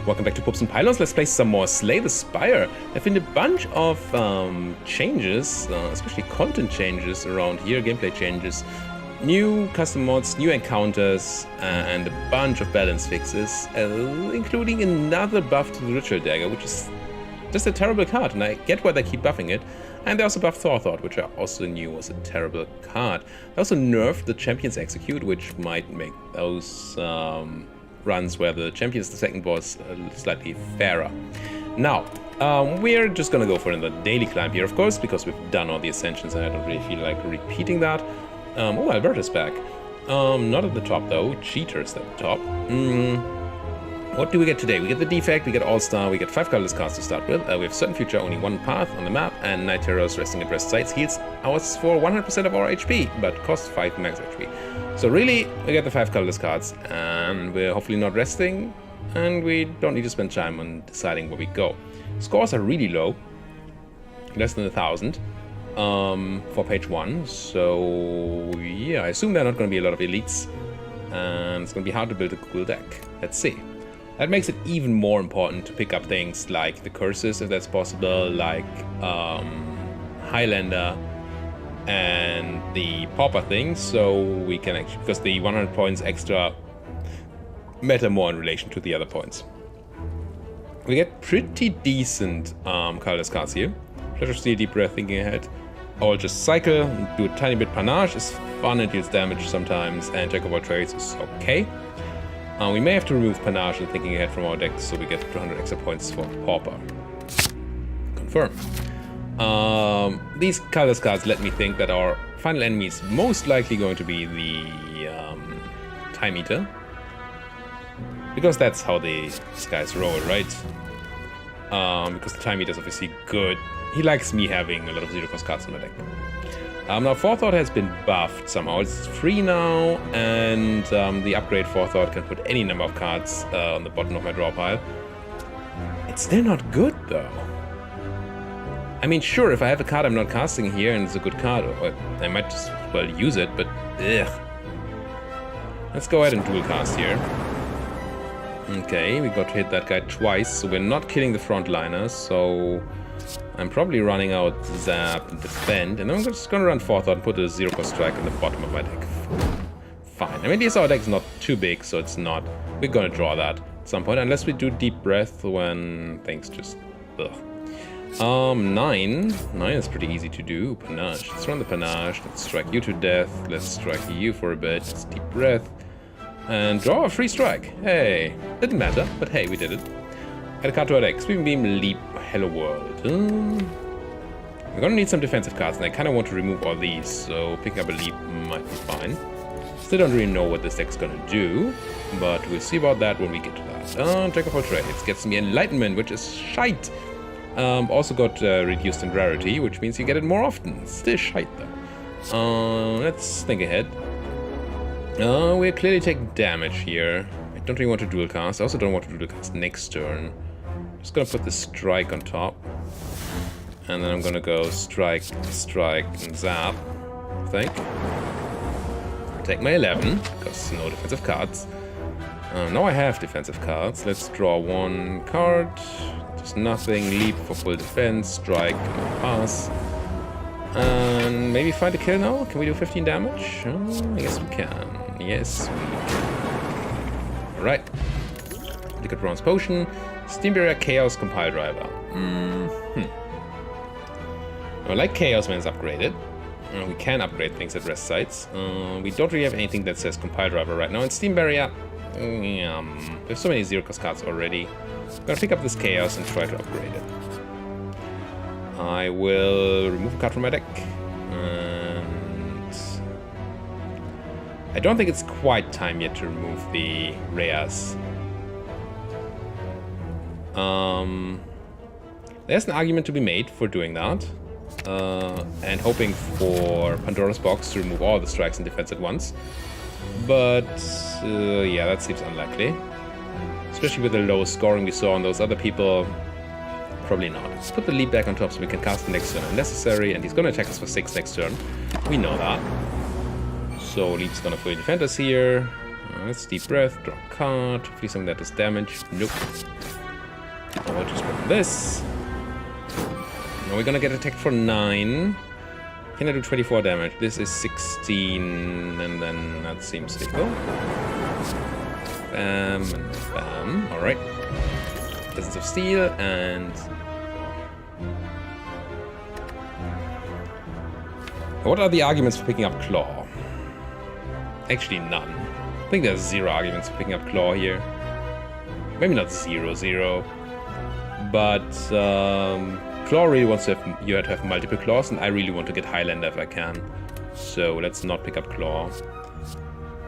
Welcome back to Pups and Pylons. Let's play some more Slay the Spire. There've been a bunch of changes, especially content changes around here, gameplay changes, new custom mods, new encounters, and a bunch of balance fixes, including another buff to the Ritual Dagger, which is just a terrible card, and I get why they keep buffing it. And they also buffed Thought, which I also knew was a terrible card. They also nerfed the Champions Execute, which might make those runs where the champion is the second boss slightly fairer. Now, we're just gonna go for the daily climb here, of course, because we've done all the ascensions and I don't really feel like repeating that. Oh, Alberta's back. Not at the top though, Cheater's at the top. What do we get today? We get the Defect, we get All-Star, we get 5 colorless cards to start with. We have Certain Future, only one path on the map, and Night Terrors resting at rest sites heals ours for 100% of our HP, but costs 5 max HP. So really, we get the 5 colorless cards, and we're hopefully not resting, and we don't need to spend time on deciding where we go. Scores are really low, less than 1,000 for page 1, so yeah, I assume there are not going to be a lot of elites, and it's going to be hard to build a cool deck. Let's see. That makes it even more important to pick up things like the curses, if that's possible, like Highlander and the Pauper thing, so we can actually, because the 100 points extra matter more in relation to the other points. We get pretty decent colorless cards here. Pleasure, Steal, Deep Breath, Thinking Ahead. I'll just cycle, do a tiny bit Panache, is fun, it deals damage sometimes, and Jack of all trades is okay. We may have to remove Panache and Thinking Ahead from our deck, so we get 200 extra points for Pauper. Confirm. These colorless cards let me think that our final enemy is most likely going to be the Time Eater. Because that's how these guys roll, right? Because the Time Eater is obviously good. He likes me having a lot of zero-cost cards in my deck. Now, Forethought has been buffed somehow. It's free now, and the upgrade Forethought can put any number of cards on the bottom of my draw pile. It's still not good, though. I mean, sure, if I have a card I'm not casting here and it's a good card, I might just well use it, but ugh. Let's go ahead and dual cast here. Okay, we got to hit that guy twice, so we're not killing the frontliners, so I'm probably running out Zap and Defend, and I'm just gonna run Forethought and put a zero-cost strike on the bottom of my deck. Fine. I mean, our deck is not too big, so it's not... We're gonna draw that at some point, unless we do Deep Breath when things just... Ugh. 9 is pretty easy to do. Panache. Let's run the Panache. Let's strike you to death. Let's strike you for a bit. Let's Deep Breath. And draw a free strike. Hey. Didn't matter, but hey, we did it. Add a card to our deck. Sweeping Beam, Leap, Hello World. We're gonna need some defensive cards, and I kind of want to remove all these, so picking up a Leap might be fine. Still don't really know what this deck's gonna do, but we'll see about that when we get to that. Jack of all trades gets me Enlightenment, which is shite. Also got reduced in rarity, which means you get it more often. Still shite though. Let's think ahead. We're clearly taking damage here. I don't really want to dual cast. I also don't want to dual cast next turn. Just gonna put the strike on top. And then I'm gonna go strike, strike, and zap, I think. Take my 11, because no defensive cards. Now I have defensive cards. Let's draw one card. Just nothing. Leap for full defense. Strike, pass. And maybe find a kill now? Can we do 15 damage? I guess we can. Yes, we can. Alright. Liquid Bronze Potion. Steam Barrier, Chaos, Compile Driver. I like Chaos when it's upgraded. We can upgrade things at rest sites. We don't really have anything that says Compile Driver right now. And Steam Barrier, there's so many zero-cost cards already. I'm gonna pick up this Chaos and try to upgrade it. I will remove a card from my deck. And I don't think it's quite time yet to remove the rares. There's an argument to be made for doing that. And hoping for Pandora's Box to remove all the strikes and defense at once. But, yeah, that seems unlikely. Especially with the low scoring we saw on those other people. Probably not. Let's put the leap back on top so we can cast the next turn if necessary. And he's going to attack us for 6 next turn. We know that. So leap's going to fully defend us here. Let's Deep Breath, draw a card. Hopefully something that does damage. Nope. I'll just put this. Now we're gonna get attacked for 9. Can I do 24 damage? This is 16, and then that seems legal. Bam, and bam. Alright. Essence of Steel, and... What are the arguments for picking up Claw? Actually, none. I think there's 0 arguments for picking up Claw here. Maybe not 0. But, Claw really wants to have, you have to have multiple claws, and I really want to get Highlander if I can. So let's not pick up Claw.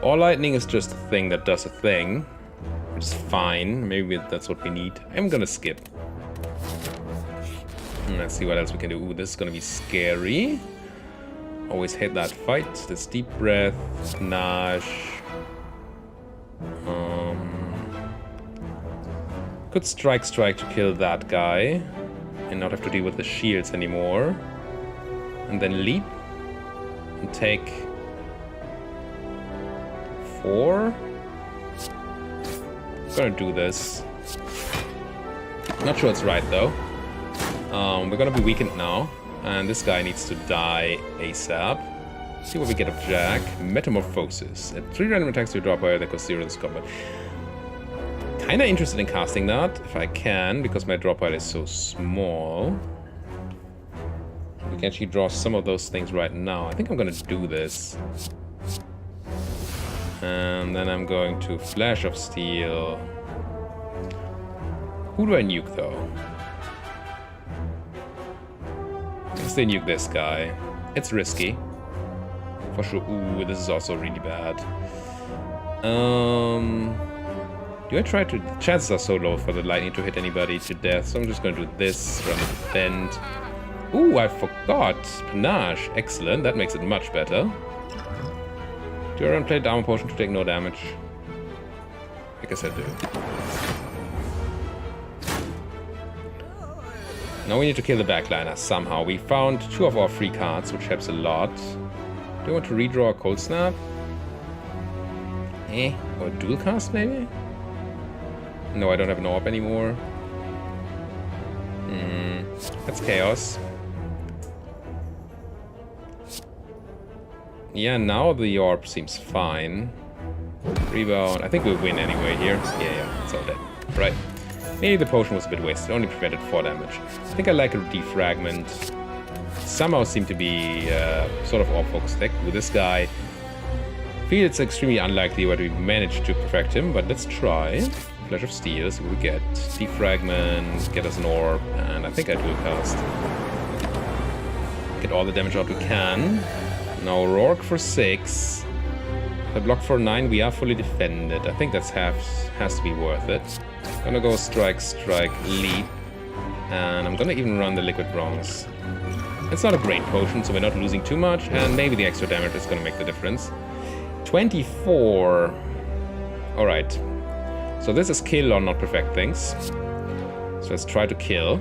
All lightning is just a thing that does a thing, which is fine. Maybe that's what we need. I'm gonna skip. Let's see what else we can do. Ooh, this is gonna be scary. Always hate that fight. This deep breath, panache. Could strike to kill that guy. And not have to deal with the shields anymore. And then leap. And take 4. Gonna do this. Not sure it's right though. We're gonna be weakened now. And this guy needs to die ASAP. See what we get of Jack. Metamorphosis. At 3 random attacks to your drop wire that goes 0 in this combat. Kinda interested in casting that, if I can, because my drop pile is so small. We can actually draw some of those things right now. I think I'm gonna do this. And then I'm going to Flash of Steel. Who do I nuke, though? I guess they nuke this guy. It's risky. For sure. Ooh, this is also really bad. Do I try to... The chances are so low for the lightning to hit anybody to death, so I'm just going to do this, run the bend. Ooh, I forgot. Panache. Excellent. That makes it much better. Do I run play Armor Potion to take no damage? I guess I do. Now we need to kill the backliner somehow. We found 2 of our free cards, which helps a lot. Do I want to redraw a Cold Snap? Or a dual cast maybe? No, I don't have an orb anymore. That's chaos. Yeah, now the orb seems fine. Rebound. I think we'll win anyway here. Yeah, it's all dead. Right. Maybe the potion was a bit wasted. Only prevented 4 damage. I think I like a defragment. Somehow seem to be sort of orb-focused deck with this guy. I feel it's extremely unlikely whether we manage to perfect him, but let's try. Flash of Steel, so we get defragment, get us an orb, and I think I dual cast. Get all the damage out we can. Now Rourke for 6. If I block for 9, we are fully defended. I think that's has to be worth it. Gonna go strike, leap. And I'm gonna even run the liquid bronze. It's not a great potion, so we're not losing too much, and maybe the extra damage is gonna make the difference. 24. Alright. So this is kill or not perfect things. So let's try to kill.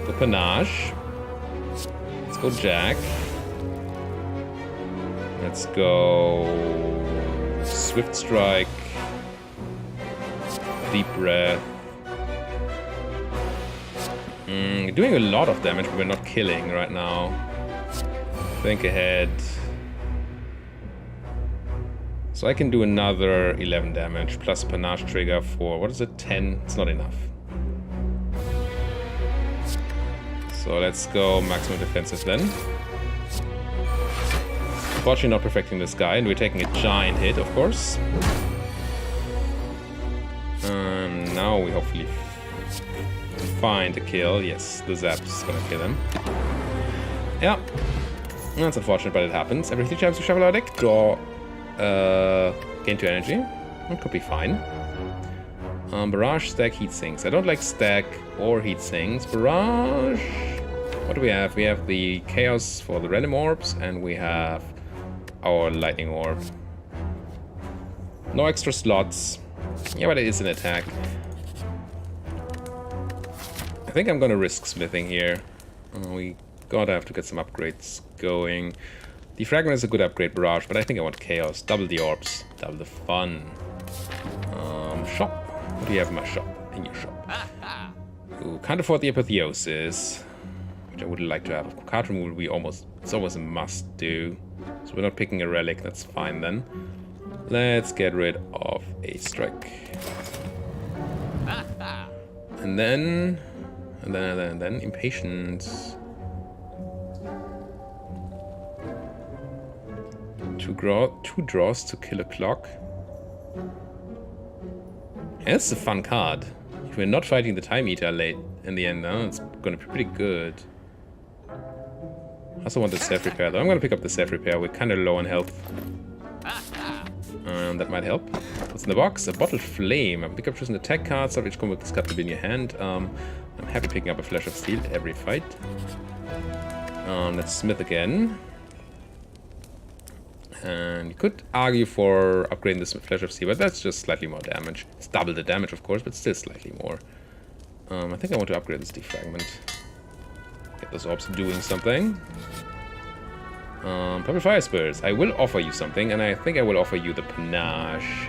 Go Panache. Let's go Jack. Let's go Swift Strike. Deep Breath. We're doing a lot of damage, but we're not killing right now. Think ahead. So I can do another 11 damage, plus Panache trigger for, what is it, 10? It's not enough. So let's go maximum defensive then. Unfortunately not perfecting this guy, and we're taking a giant hit, of course. Now we hopefully find a kill. Yes, the Zap's gonna kill him. Yeah. That's unfortunate, but it happens. Every 3 times we shuffle our deck, draw... gain 2 energy. That could be fine. Barrage, stack, heat sinks. I don't like stack or heat sinks. Barrage. What do we have? We have the chaos for the random orbs, and we have our lightning orb. No extra slots. Yeah, but it is an attack. I think I'm gonna risk smithing here. We gotta have to get some upgrades going. Defragment is a good upgrade, Barrage, but I think I want Chaos. Double the orbs. Double the fun. Shop. What do you have in my shop? In your shop. Ooh, can't afford the apotheosis, which I would like to have. Card removal it's almost a must do. So we're not picking a relic, that's fine then. Let's get rid of a strike. And then impatience. Two draws to kill a clock. Yeah, that's a fun card. If we're not fighting the Time Eater late in the end, it's gonna be pretty good. I also want the self repair though. I'm gonna pick up the self repair. We're kind of low on health. That might help. What's in the box? A bottled flame. I pick up just an attack card, which come with this card to be in your hand. I'm happy picking up a flash of steel every fight. Let's smith again. And you could argue for upgrading this flash of steel, but that's just slightly more damage. It's double the damage, of course, but still slightly more. I think I want to upgrade this defragment. Get those orbs doing something. Purple Fire Spirits. I will offer you something, and I think I will offer you the Panache.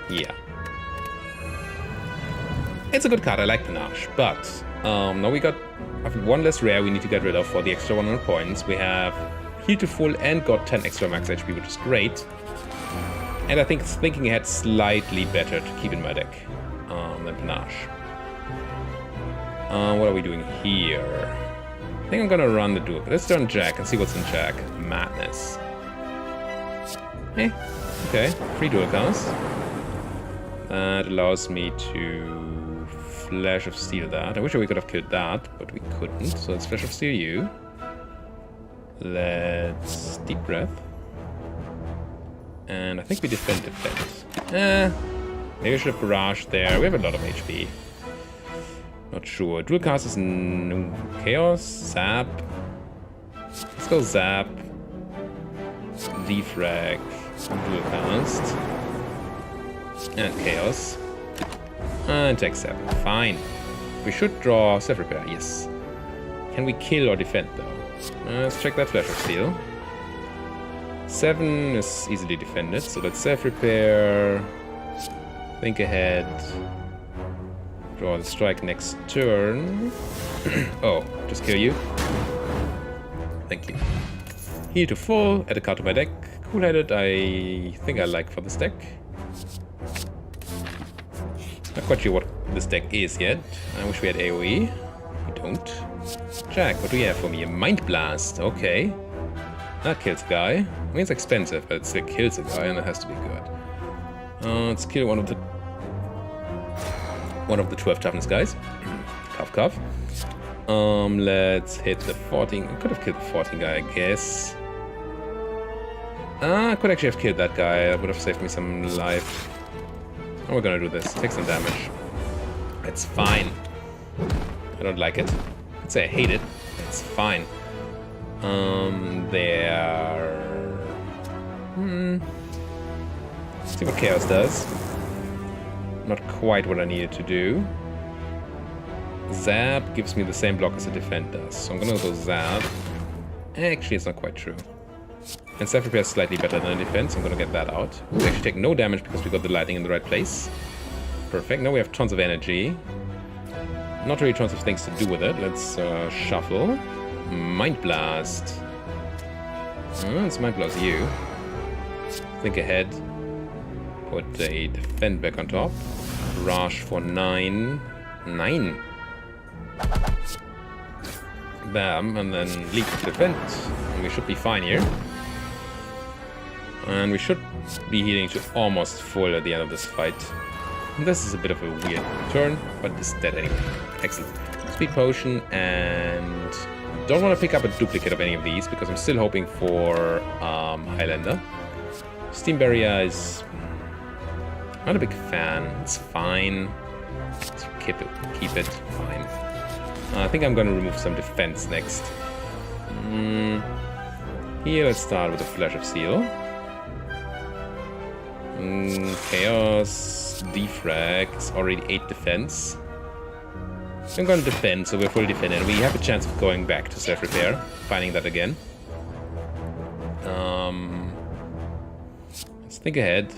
Yeah. It's a good card, I like Panache, but now we got one less rare we need to get rid of for the extra 100 points. We have heal to full and got 10 extra max HP, which is great. And I think it's thinking ahead slightly better to keep in my deck than Panache. What are we doing here? I think I'm gonna run the duel. Let's turn Jack and see what's in Jack. Madness. Okay. Free dual cast. That allows me to Flash of Steel that. I wish we could have killed that, but we couldn't. So let's Flash of Steel you. Let's Deep Breath. And I think we defend. Maybe we should have Barrage there. We have a lot of HP. Not sure. Dual cast is no Chaos. Zap. Let's go Zap. Defrag. Dual cast. And Chaos. And take 7. Fine. We should draw Self Repair. Yes. Can we kill or defend though? Let's check that Flash of Steel. 7 is easily defended, so let's Self Repair. Think ahead. Draw the strike next turn. Oh, just kill you. Thank you. Heal to full, add a card to my deck. Cool-headed, I think I like for this deck. Not quite sure what this deck is yet. I wish we had AoE. We don't. Jack, what do you have for me? A Mind Blast, okay. That kills a guy. I mean, it's expensive, but it still kills a guy, and it has to be good. Let's kill one of the 12 toughness guys. Cough, cough. Let's hit the 14. I could have killed the 14 guy, I guess. I could actually have killed that guy. That would have saved me some life. Oh, we're gonna do this. Take some damage. It's fine. I don't like it. I'd say I hate it. It's fine. There. Let's see what Chaos does. Not quite what I needed to do. Zap gives me the same block as a Defend does, so I'm gonna go Zap. Actually, it's not quite true. And Self Repair is slightly better than a Defense, so I'm gonna get that out. We actually take no damage because we got the lighting in the right place. Perfect. Now we have tons of energy. Not really tons of things to do with it. Let's shuffle. Mind Blast. Let's Mind Blast you. Think ahead. Put a Defend back on top. Rush for 9. 9. Bam, and then leap to Defend. And we should be fine here. And we should be healing to almost full at the end of this fight. And this is a bit of a weird turn, but it's dead anyway. Excellent. Speed Potion, and don't want to pick up a duplicate of any of these because I'm still hoping for Highlander. Steam Barrier is not a big fan. It's fine. Let's keep it. Fine. I think I'm going to remove some defense next. Here, let's start with a Flash of Steel. Chaos, Defrag, it's already 8 defense. I'm going to defend, so we're fully defended. We have a chance of going back to self-repair, finding that again. Let's think ahead.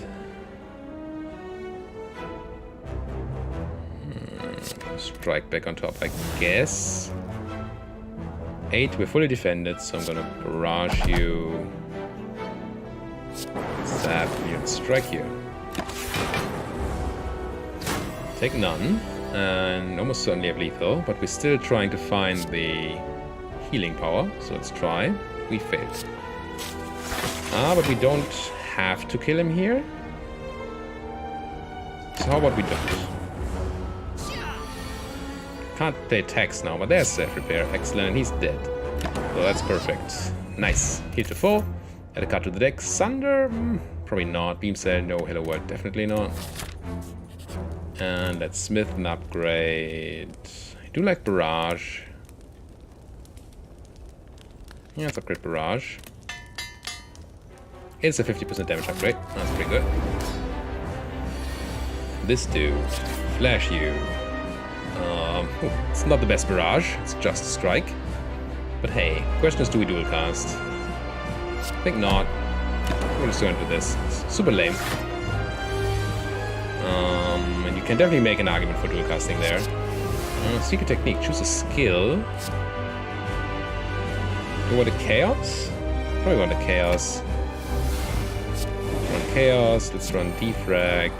strike back on top, I guess. 8, we're fully defended, so I'm gonna barrage you. Zap you and strike you. Take none, and almost certainly have lethal, but we're still trying to find the healing power, so let's try. We failed. But we don't have to kill him here. So how about we don't? Can't play attacks now, but there's self-repair. Excellent, and he's dead. So that's perfect. Nice. Heal to 4. Add a card to the deck. Sunder? Probably not. Beam Cell? No. Hello World? Definitely not. And let's smith and upgrade. I do like Barrage. Yeah, let's upgrade Barrage. It's a 50% damage upgrade. That's pretty good. This dude. Flash you. It's not the best barrage, it's just a strike. But hey, question is, do we dual cast? I think not. We're just going to this. It's super lame. And you can definitely make an argument for dual casting there. Secret technique, choose a skill. Do you want a chaos? Probably want a chaos. Let's run chaos, let's run defrag.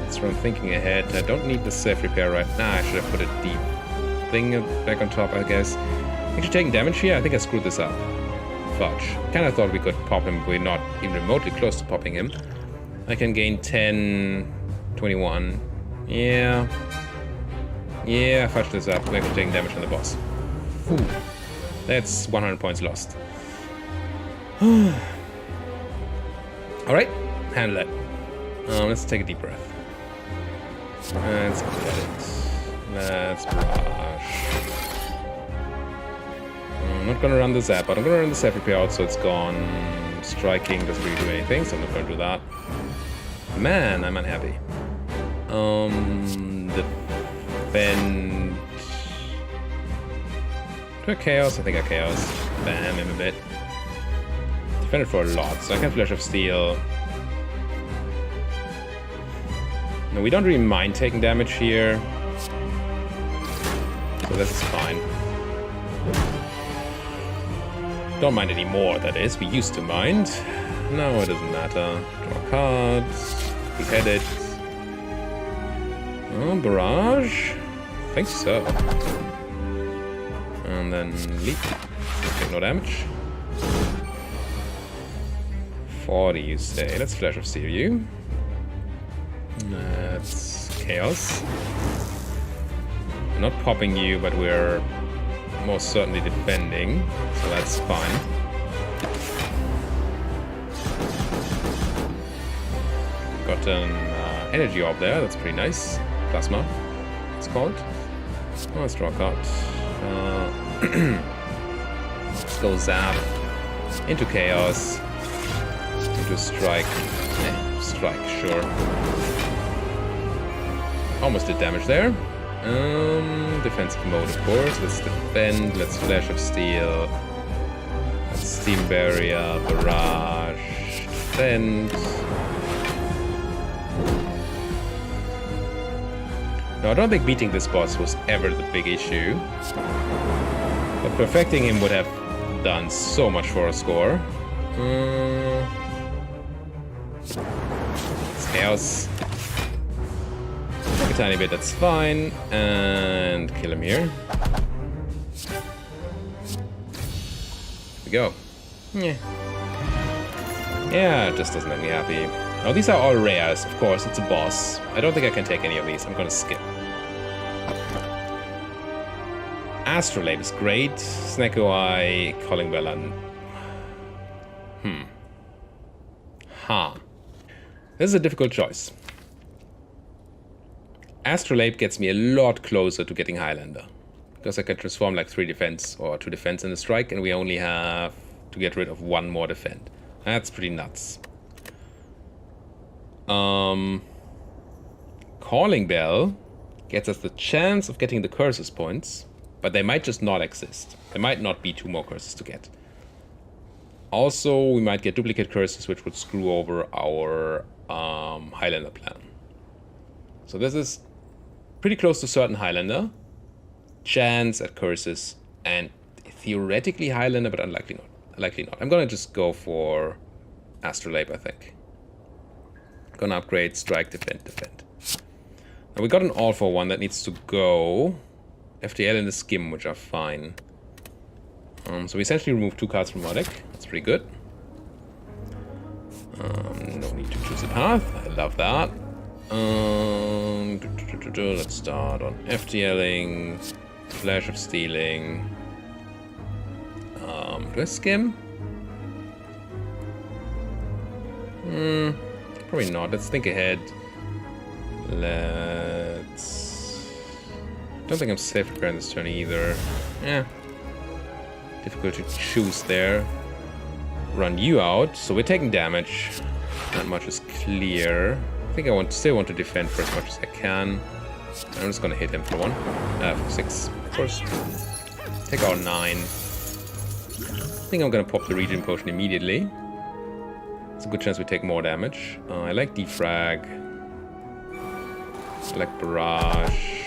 Let's run thinking ahead. I don't need the safe repair right now. I should have put a deep thing back on top, I guess. Actually taking damage here? I think I screwed this up. Fudge. Kinda thought we could pop him. We're not even remotely close to popping him. I can gain 10, 21. Yeah. Yeah, I fudged this up. We're actually taking damage on the boss. Ooh. That's 100 points lost. Alright, handle that. Let's take a deep breath. Let's get it. Let's brush. I'm not gonna run the zap, but I'm gonna run the zap repair out so it's gone. Striking doesn't really do anything, so I'm not gonna do that. Man, I'm unhappy. Defend. Do I chaos? I think I chaos. Bam him a bit. Defended for a lot, so I can Flash of Steel. No, we don't really mind taking damage here. So this is fine. Don't mind anymore, that is. We used to mind. No, it doesn't matter. Draw cards. Behead it. Oh, barrage? I think so. And then leap. Take no damage. 40, you say. Let's Flash of Steel you. That's chaos. We're not popping you, but we're most certainly defending, so that's fine. Got an energy orb there, that's pretty nice. Plasma, it's called. Oh, let's draw a card. Let's go zap into chaos, into strike. Strike, sure. Almost did damage there. Defensive mode, of course. Let's defend. Let's Flash of Steel. Let's Steam Barrier, Barrage, defend. Now, I don't think beating this boss was ever the big issue. But perfecting him would have done so much for a score. It's chaos. A tiny bit, that's fine. And kill him here. Here we go. Yeah, it just doesn't make me happy. Now, these are all rares, of course. It's a boss. I don't think I can take any of these. I'm gonna skip. Astrolabe is great. Snecko Eye, Calling Bell, and... This is a difficult choice. Astrolabe gets me a lot closer to getting Highlander. Because I can transform like 3 defense or 2 defense in a strike, and we only have to get rid of 1 more defend. That's pretty nuts. Calling Bell gets us the chance of getting the curses points, but they might just not exist. There might not be 2 more curses to get. Also, we might get duplicate curses, which would screw over our Highlander plan. So this is pretty close to certain Highlander. Chance at curses. And theoretically Highlander, but unlikely not. Likely not. I'm gonna just go for Astrolabe, I think. Gonna upgrade Strike, Defend, Defend. Now we got an All for One that needs to go. FTL and the Skim, which are fine. So we essentially remove 2 cards from our deck. That's pretty good. No need to choose a path. I love that. Let's start on FTLing. Flash of Stealing. Do I Skim? Probably not. Let's think ahead. Don't think I'm safe preparing this turn either. Yeah. Difficult to choose there. Run you out, so we're taking damage. Not much is clear. I think I still want to defend for as much as I can. I'm just gonna hit him for 1. For 6, of course. Take our 9. I think I'm gonna pop the Regen Potion immediately. It's a good chance we take more damage. I like Defrag. I like Barrage.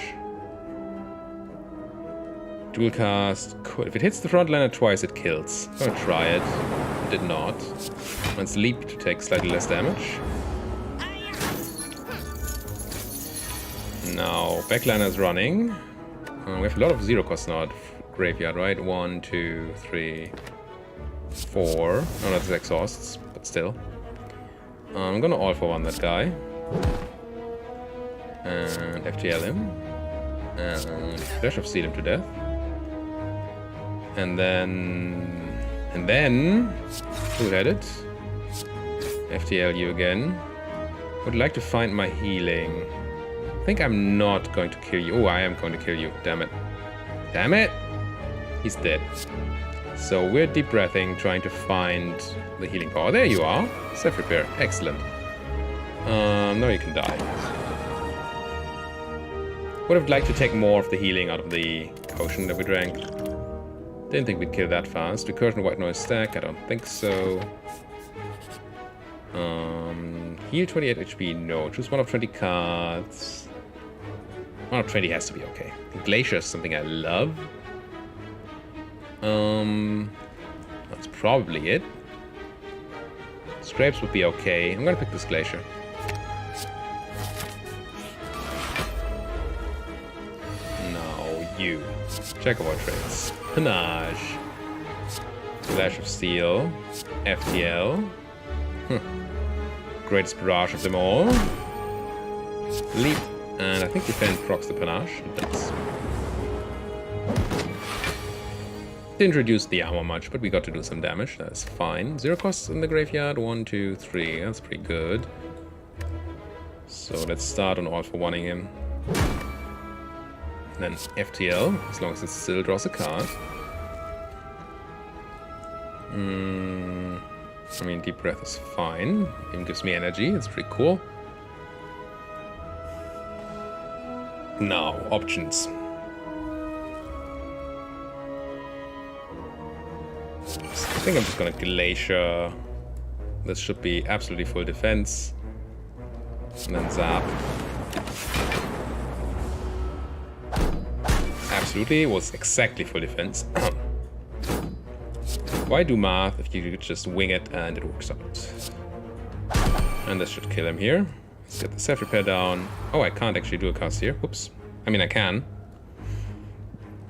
Dual cast. Cool. If it hits the frontliner twice, it kills. I'm gonna try it. It did not. Let's leap to take slightly less damage. Now, backliner is running. We have a lot of 0 costs now at graveyard, right? 1, 2, 3, 4. No, that's exhausts, but still. I'm gonna All for One that guy. And FTL him. And Flash of Steel him to death. And then, two-headed. FTL you again. Would like to find my healing. I think I'm not going to kill you. Oh, I am going to kill you. Damn it. Damn it! He's dead. So we're deep breathing, trying to find the healing power. There you are. Self-repair. Excellent. Now you can die. Would have liked to take more of the healing out of the potion that we drank. Didn't think we'd kill that fast. Recursion White Noise stack, I don't think so. Heal 28 HP, no. Choose one of 20 cards. One of 20 has to be okay. Glacier is something I love. That's probably it. Scrapes would be okay. I'm gonna pick this Glacier. No, you. Check of our trades. Panache. Flash of Steel. FTL. Greatest barrage of them all. Leap. And I think Defend procs the Panache. It does. Didn't reduce the armor much, but we got to do some damage. That's fine. 0 costs in the graveyard. 1, 2, 3. That's pretty good. So let's start on All for One-ing him. Then FTL, as long as it still draws a card. I mean, Deep Breath is fine. Even gives me energy. It's pretty cool. Now, options. I think I'm just gonna Glacier. This should be absolutely full defense. And then Zap. Absolutely, it was exactly full defense. Why do math if you could just wing it and it works out? And this should kill him here. Let's get the self-repair down. Oh, I can't actually do a cast here. Whoops. I mean, I can.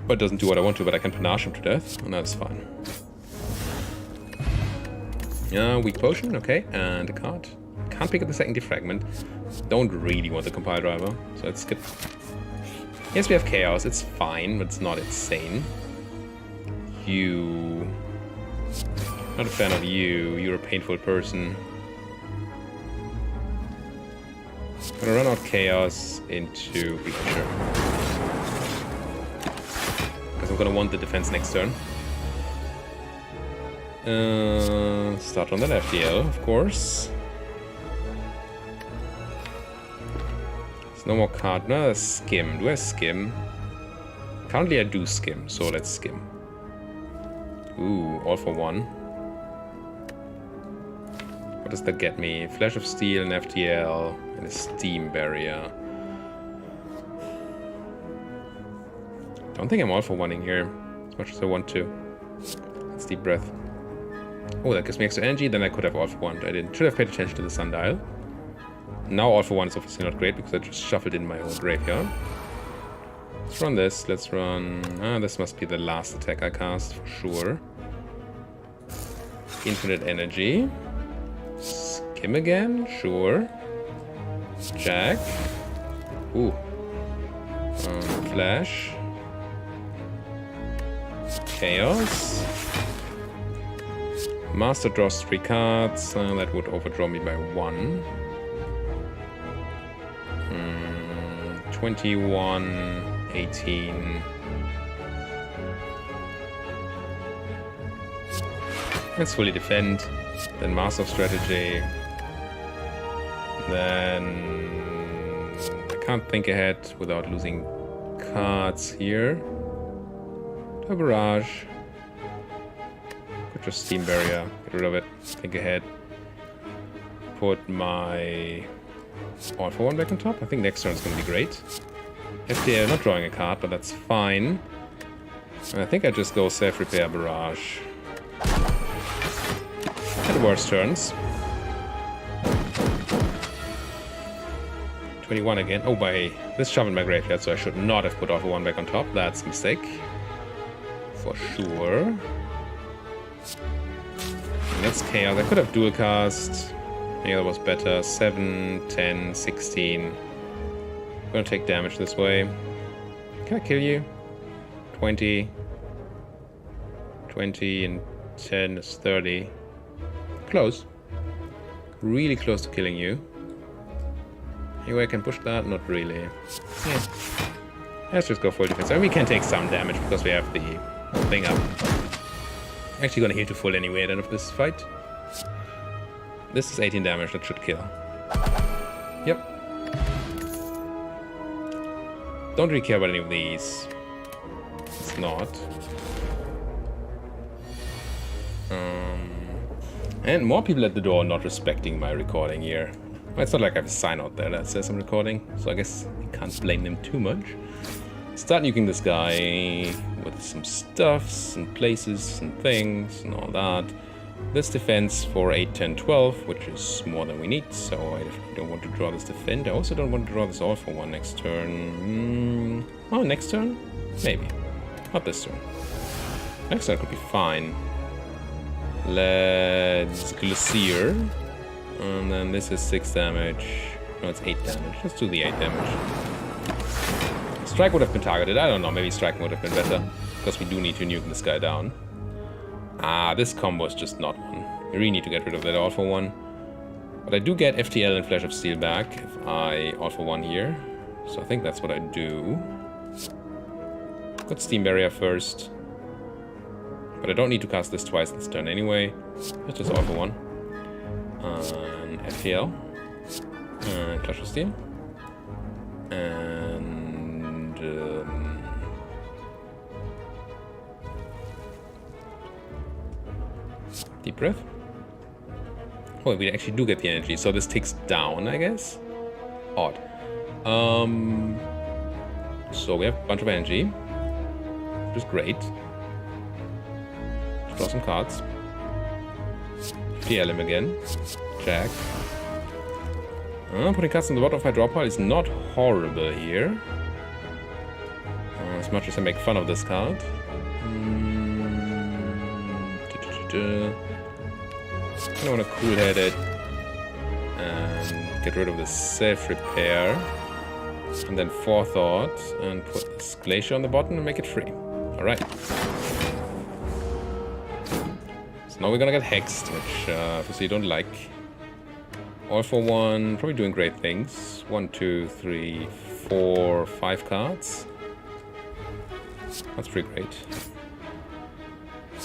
But it doesn't do what I want to, but I can panache him to death, and that's fine. Weak potion, okay, and a card. Can't pick up the second defragment. Don't really want the compile driver, so let's skip. Yes, we have chaos, it's fine, but it's not insane. You... Not a fan of you, you're a painful person. Gonna run out chaos into Pikachu. Because I'm gonna want the defense next turn. Start on that FTL, of course. There's no more card. No, Skim. Do I Skim? Currently I do Skim, so let's Skim. Ooh, All for One. What does that get me? Flash of Steel, and FTL, and a Steam Barrier. don't think I'm all for one-ing here as much as I want to. Let's deep breath. Oh, that gives me extra energy. Then I could have all for one. I didn't. Should have paid attention to the sundial. Now all for one is obviously not great because I just shuffled in my own graveyard. Let's run this. Let's run... this must be the last attack I cast for sure. Infinite energy. Skim again? Sure. Jack. Ooh. Flash. Chaos. Master draws 3 cards. That would overdraw me by 1. 21, 18. Let's fully defend. Then Master of Strategy. Then I can't think ahead without losing cards here. A barrage. Could just Steam Barrier. Get rid of it. Think ahead. Put my all for one back on top. I think next turn is going to be great. FTL not drawing a card, but that's fine. And I think I just go self-repair barrage. Had worse turns. 21 again. Oh, by this shuffled my graveyard, so I should not have put all for one back on top. That's a mistake. For sure. And that's chaos. I could have dual cast. Yeah, that was better. 7, 10, 16. I'm gonna take damage this way. Can I kill you? 20. 20 and 10 is 30. Close. Really close to killing you. Anyway, I can push that? Not really. Yeah. Let's just go full defense. I mean, we can take some damage because we have the thing up. Actually gonna heal to full anyway at the end of this fight. This is 18 damage, that should kill. Yep. Don't really care about any of these. It's not. And more people at the door not respecting my recording here. Well, it's not like I have a sign out there that says I'm recording, so I guess you can't blame them too much. Start nuking this guy with some stuffs, some places, some things, and all that. This defense for 8, 10, 12, which is more than we need, so I definitely don't want to draw this defend. I also don't want to draw this all for one next turn. Oh, next turn? Maybe. Not this turn. Next turn could be fine. Let's Glacier. And then this is 6 damage. No, it's 8 damage. Let's do the 8 damage. Strike would have been targeted. I don't know, maybe striking would have been better. Because we do need to nuke this guy down. Ah, this combo is just not one. We really need to get rid of that all for one. But I do get FTL and Flash of Steel back if I all for one here. So I think that's what I do. Got Steam Barrier first. But I don't need to cast this twice this turn anyway. Let's just all for one. And FTL. And Flash of Steel. And... deep breath. Oh, we actually do get the energy, so this ticks down, I guess. Odd. So we have a bunch of energy, which is great. Draw some cards. PL him again. Jack. Putting cards on the bottom of my draw pile is not horrible here. As much as I make fun of this card. I don't want to cool-head it and get rid of the self-repair. And then Forethought and put this Glacier on the bottom and make it free. Alright. So now we're gonna get Hexed, which obviously you don't like. All for one, probably doing great things. 1, 2, 3, 4, 5 cards. That's pretty great.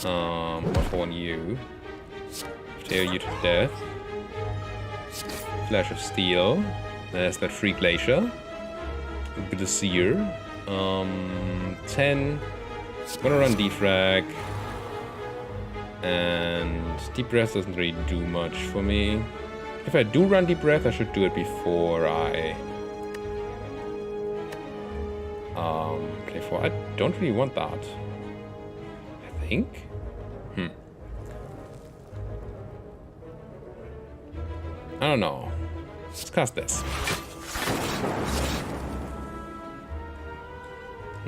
All for one you. Tear you to death. Flash of Steel. There's that free Glacier. A bit of Seer. 10. I'm gonna run Defrag. And Deep Breath doesn't really do much for me. If I do run Deep Breath, I should do it before I Play 4. I don't really want that. I think. I don't know. Let's cast this.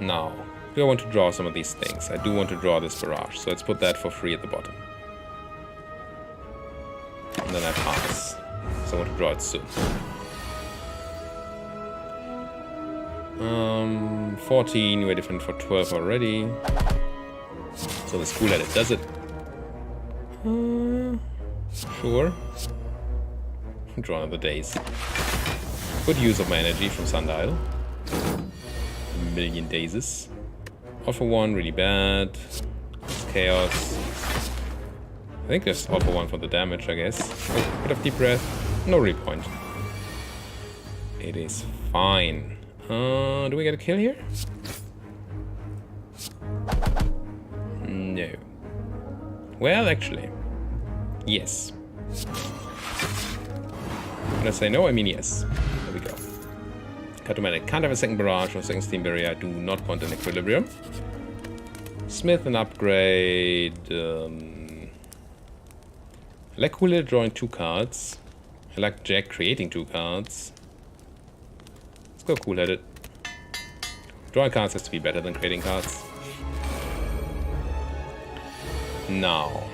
Now, do I want to draw some of these things? I do want to draw this barrage, so let's put that for free at the bottom. And then I pass. So I want to draw it soon. 14, we're different for 12 already. So this cool-headed does it. Sure. Draw another days. Good use of my energy from Sundial. A million dazes. All for 1, really bad. Chaos. I think there's all for 1 for the damage, I guess. Oh, bit of deep breath. No real point. It is fine. Do we get a kill here? No. Well, actually. Yes. When I say no, I mean yes. There we go. Cartomatic can't have a second barrage or second steam barrier. I do not want an equilibrium. Smith an upgrade. I like Cool-Headed drawing 2 cards. I like Jack creating 2 cards. Let's go Cool-Headed. Drawing cards has to be better than creating cards. Now.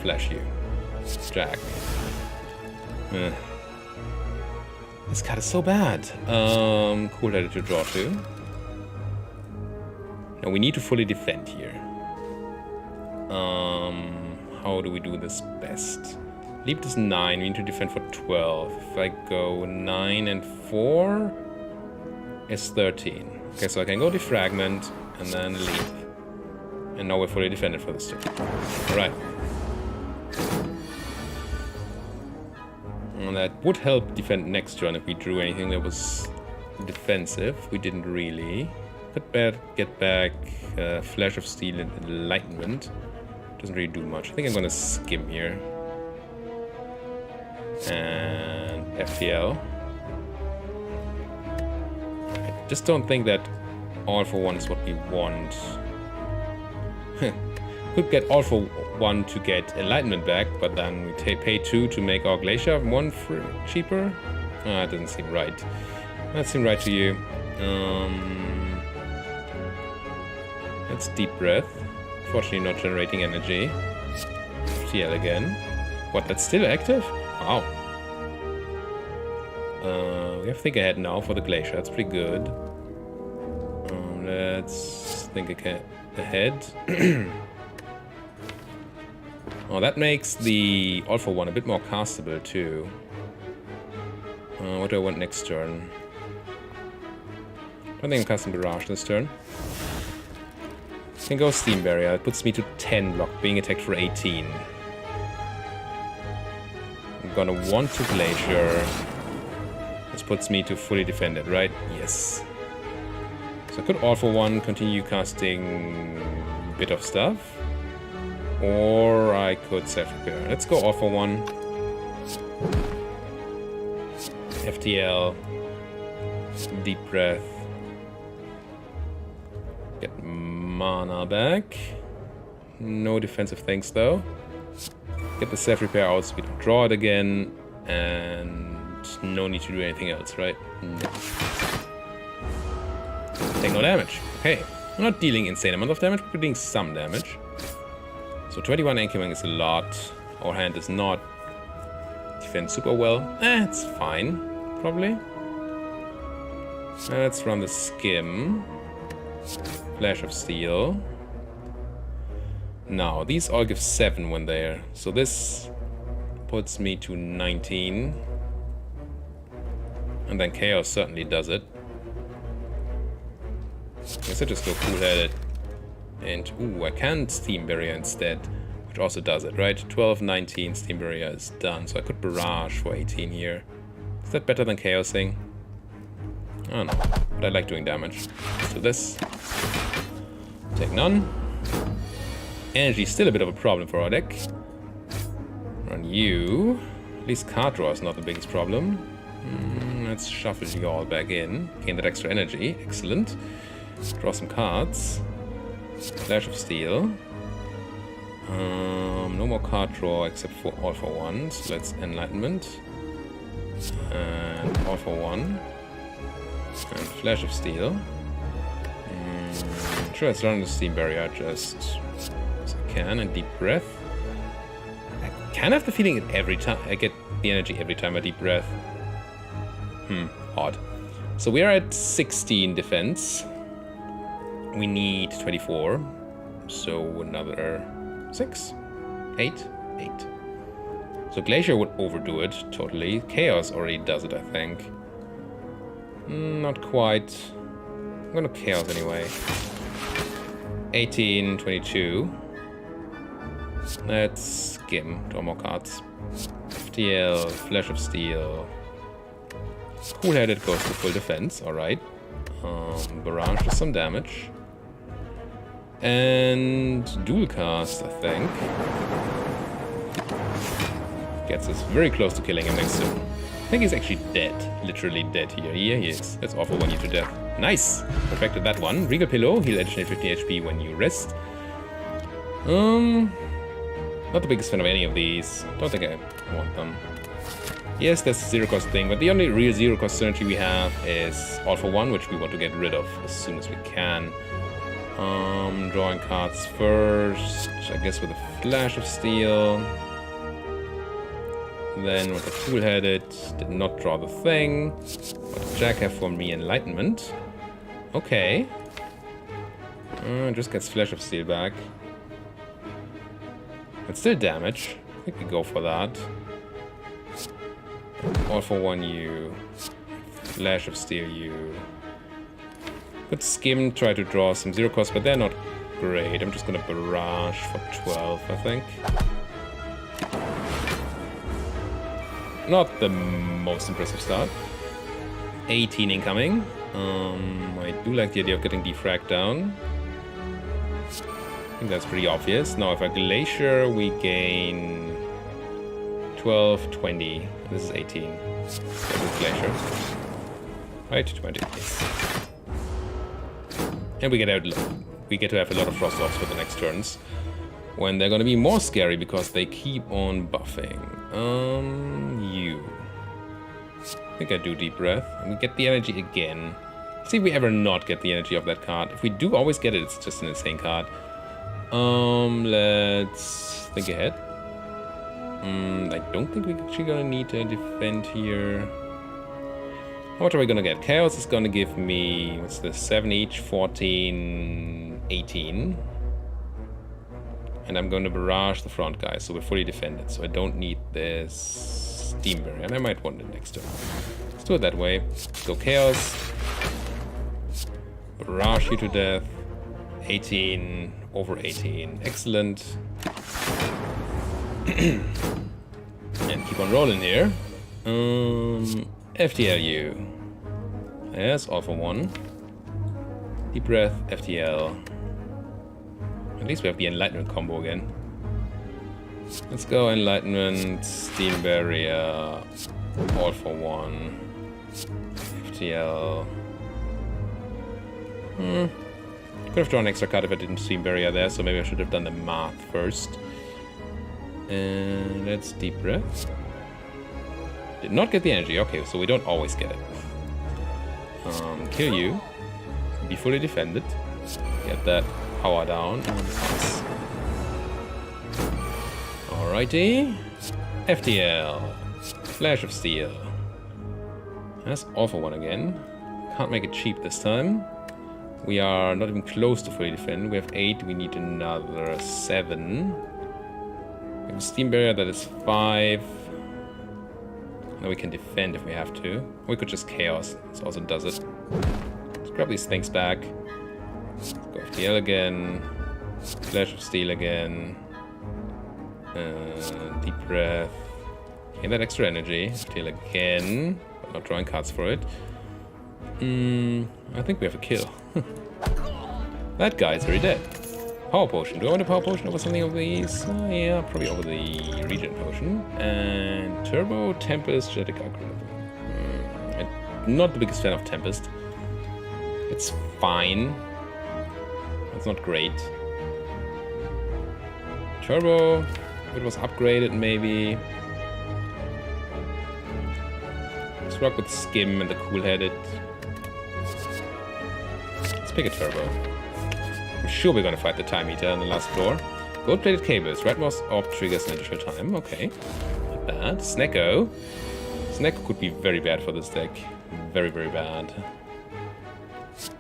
Flash you. Jack. This card is so bad. Cool-Headed to draw 2. Now we need to fully defend here. How do we do this best? Leap is 9, we need to defend for 12. If I go 9 and 4 is 13. Okay, so I can go defragment and then leap. And now we're fully defended for this turn. Alright. And that would help defend next turn if we drew anything that was defensive. We didn't really. Could get back Flash of Steel and Enlightenment. Doesn't really do much. I think I'm gonna skim here. And FTL. I just don't think that all for 1 is what we want. Could get all for 1 to get Enlightenment back, but then we pay 2 to make our Glacier 1 cheaper. It doesn't seem right. That seem right to you. That's Deep Breath. Fortunately not generating energy. FTL again. What, that's still active? Wow. We have Think Ahead now for the Glacier. That's pretty good. Let's think ahead. Oh, that makes the All for 1 a bit more castable too. What do I want next turn? I don't think I'm casting Barrage this turn. Can go Steam Barrier. It puts me to 10 block, being attacked for 18. I'm gonna want to Glacier. This puts me to fully defended, right? Yes. So I could All for 1 continue casting a bit of stuff. Or I could self-repair. Let's go All for 1. FTL. Deep Breath. Get mana back. No defensive things though. Get the self-repair out so we don't draw it again. And no need to do anything else, right? No. Take no damage. Okay. We're not dealing insane amount of damage, but we're doing some damage. So 21 incoming is a lot. Our hand does not defend super well. It's fine, probably. Let's run the Skim. Flash of Steel. Now, these all give 7 when they're... So this puts me to 19. And then Chaos certainly does it. I guess I just go Cool-Headed. And, ooh, I can Steam Barrier instead, which also does it, right? 12, 19, Steam Barrier is done. So I could Barrage for 18 here. Is that better than Chaosing? I don't know, but I like doing damage. Let's do this. Take none. Energy is still a bit of a problem for our deck. Run you. At least card draw is not the biggest problem. Let's shuffle you all back in. Gain that extra energy. Excellent. Draw some cards. Flash of Steel. No more card draw except for All for One. So let's Enlightenment. And All for One. And Flash of Steel. Sure, let's run the Steam Barrier just as I can. And Deep Breath. I kind of have the feeling that every time I get the energy every time I deep breath. Odd. So we are at 16 defense. We need 24. So another 6, 8, 8. So Glacier would overdo it totally. Chaos already does it, I think. Not quite. I'm gonna Chaos anyway. 18, 22. Let's skim. Draw more cards. FTL, Flash of Steel. Cool-headed goes to full defense, alright. Barrage for some damage. And dual cast, I think. Gets us very close to killing him next turn. I think he's actually dead. Literally dead here. Here he is. Let's offer one you to death. Nice! Perfected that one. Regal Pillow, heal additional 50 HP when you rest. Not the biggest fan of any of these. Don't think I want them. Yes, that's a zero cost thing, but the only real zero cost synergy we have is All for One, which we want to get rid of as soon as we can. Drawing cards first, I guess with a Flash of Steel. Then with the Cool-headed, did not draw the thing. What does Jack have for me? Enlightenment. Okay. Just gets Flash of Steel back. It's still damage. I think we go for that. All for One you. Flash of Steel you. Could skim, try to draw some zero cost, but they're not great. I'm just gonna barrage for 12, I think. Not the most impressive start. 18 incoming. I do like the idea of getting Defect down. I think that's pretty obvious. Now if I Glacier, we gain 12, 20. This is 18. With Glacier. Right, 20. And we get to have a lot of Frost Offs for the next turns. When they're gonna be more scary because they keep on buffing. You. I think I do Deep Breath. And we get the energy again. See if we ever not get the energy of that card. If we do always get it, it's just an insane card. Let's think ahead. I don't think we're actually gonna need to defend here. How much are we gonna get? Chaos is gonna give me, what's this, 7 each, 14, 18. And I'm gonna barrage the front guys, so we're fully defended. So I don't need this Steam Barrier, and I might want it next turn. Let's do it that way. Let's go Chaos. Barrage you to death. 18, over 18. Excellent. And keep on rolling here. FTLU. Yes, All for One. Deep Breath, FTL. At least we have the Enlightenment combo again. Let's go Enlightenment, Steam Barrier, All for One, FTL. Could have drawn an extra card if I didn't Steam Barrier there, so maybe I should have done the math first. And let's Deep Breath. Did not get the energy. Okay, so we don't always get it. Kill you. Be fully defended. Get that power down. Alrighty. FTL. Flash of Steel. That's All for One again. Can't make it cheap this time. We are not even close to fully defend. We have 8. We need another 7. We have a Steam Barrier that is 5. Now we can defend if we have to. We could just Chaos. This also does it. Let's grab these things back. Let's go FTL again. Flash of Steel again. Deep Breath. Gain that extra energy. FTL again. But not drawing cards for it. I think we have a kill. That guy is very dead. Power Potion. Do I want a Power Potion over something of these? Yeah, probably over the Regen Potion. And Turbo Tempest Jetic Aggro. not the biggest fan of Tempest. It's fine. It's not great. Turbo, if it was upgraded, maybe. Let's rock with Skim and the cool-headed. Let's pick a Turbo. I'm sure we're gonna fight the Time Eater on the last floor. Gold-plated cables. Red mouse orb triggers an additional time. Okay. Not bad. Snecko. Snecko could be very bad for this deck. Very, very bad.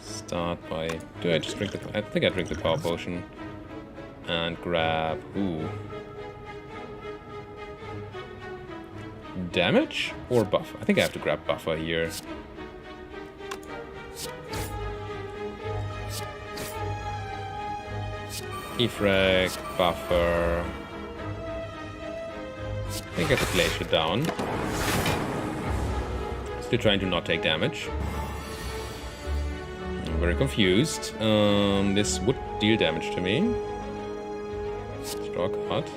Start by... Do I just drink the... I think I drink the power potion. And grab... Ooh. Damage or buff? I think I have to grab buffer here. Defect, buffer. I think I get the glacier down. Still trying to not take damage. I'm very confused. This would deal damage to me. Draw a card.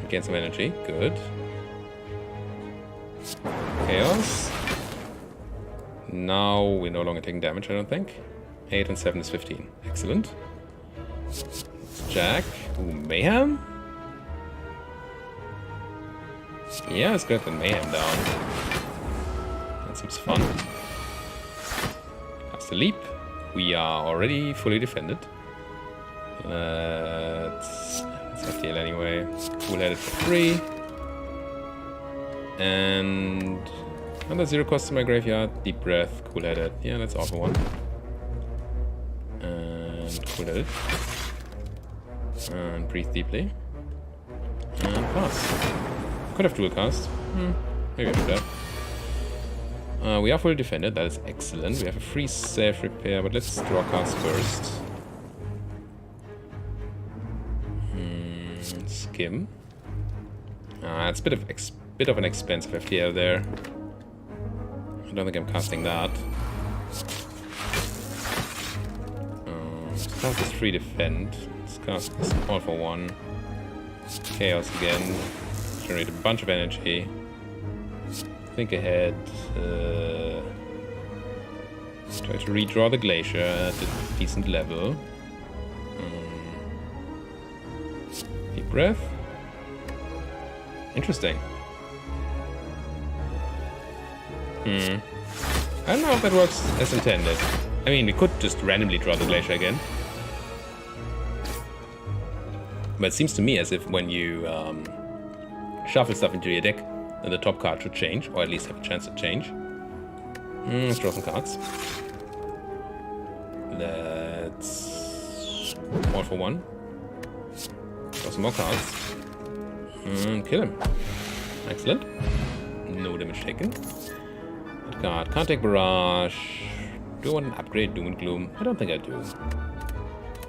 Gain some energy. Good. Chaos. Now we're no longer taking damage, I don't think. 8 and 7 is 15. Excellent. Jack. Ooh, Mayhem? Yeah, let's get the Mayhem down. That seems fun. Cast a leap. We are already fully defended. Let's FTL anyway. Cool-headed for free. And another 0 cost to my graveyard. Deep breath. Cool-headed. Yeah, let's offer one. And cool-headed. And breathe deeply. And pass. Could have dual cast. Maybe I should have. We are fully defended. That is excellent. We have a free save repair, but let's draw cards first. Skim. It's a bit of an expensive FTL there. I don't think I'm casting that. Let's cast this free defend. Let's cast this all for one. Chaos again. Generate a bunch of energy. Think ahead. Try to redraw the glacier at a decent level. Deep breath. Interesting. I don't know if that works as intended. I mean, we could just randomly draw the glacier again. But it seems to me as if when you shuffle stuff into your deck, then the top card should change, or at least have a chance to change. Let's draw some cards. Let's... all for one. Draw some more cards. And kill him. Excellent. No damage taken. That card. Can't take Barrage. Do I want an upgrade? Doom and Gloom? I don't think I do. I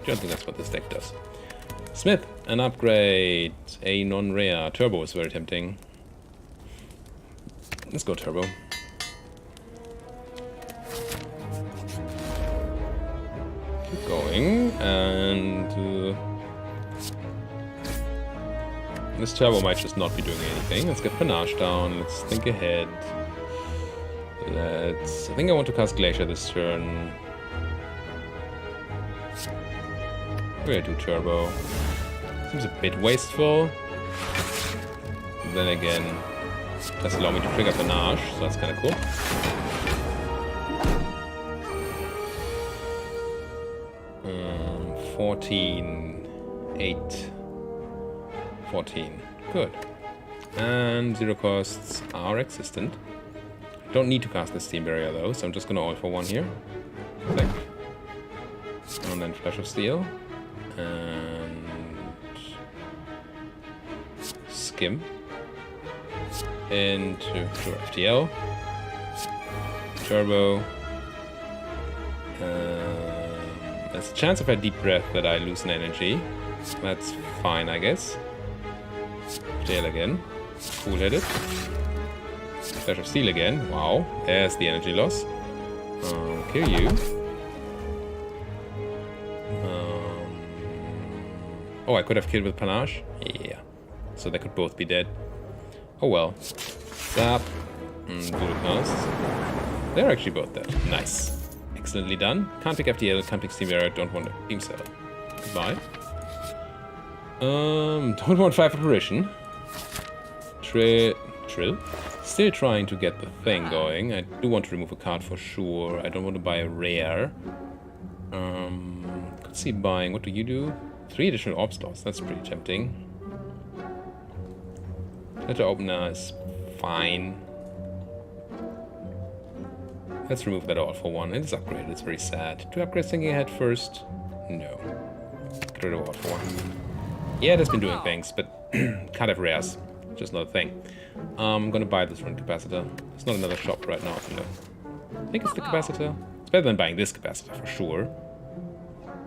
don't think that's what this deck does. Smith, an upgrade. A non-rare. Turbo is very tempting. Let's go Turbo. Keep going. And... this Turbo might just not be doing anything. Let's get Panache down. Let's think ahead. I think I want to cast Glacier this turn. We're gonna do Turbo. Seems a bit wasteful. Then again, it does allow me to trigger Panache, so that's kind of cool. Um, 14, 8, 14. Good. And 0 costs are existent. I don't need to cast the Steam Barrier though, so I'm just gonna all for one here. Click. And then Flash of Steel. And Skim. Into FTL. Turbo. There's a chance if I deep breath that I lose an energy. That's fine, I guess. FTL again. Cool-headed. Flash of Steel again. Wow. There's the energy loss. Kill you. Oh, I could have killed with Panache? Yeah. So they could both be dead. Oh well. Zap. Dual cast. They're actually both dead. Nice. Excellently done. Can't pick FTL, can't pick Steam Era, don't want Beam Cell. Goodbye. Don't want 5 Apparition. Trill. Still trying to get the thing going. I do want to remove a card for sure. I don't want to buy a rare. Could see buying. What do you do? 3 additional orb slots. That's pretty tempting. Letter opener is fine. Let's remove that all for 1. It is upgraded. It's very sad. 2 upgrades thinking ahead first? No. Get rid of all for 1. Yeah, it has been doing things, but can't have rares. Just not a thing. I'm gonna buy this rune capacitor. It's not another shop right now, so no. I think it's the capacitor. It's better than buying this capacitor for sure.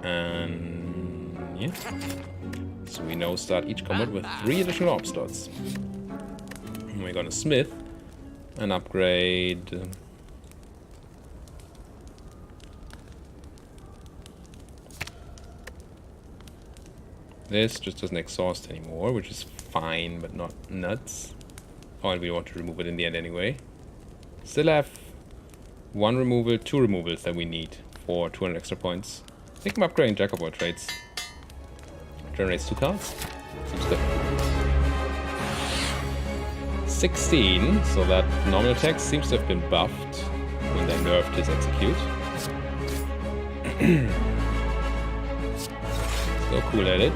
And yeah. So we now start each combat with 3 additional orb slots. And we're gonna smith and upgrade. This just doesn't exhaust anymore, which is fine, but not nuts. Oh, and we want to remove it in the end anyway. Still have 1 removal, 2 removals that we need for 200 extra points. I think I'm upgrading Jack of all trades. Generates 2 cards. Seems good. 16, so that normal attack seems to have been buffed when they nerfed his execute. So cool at it.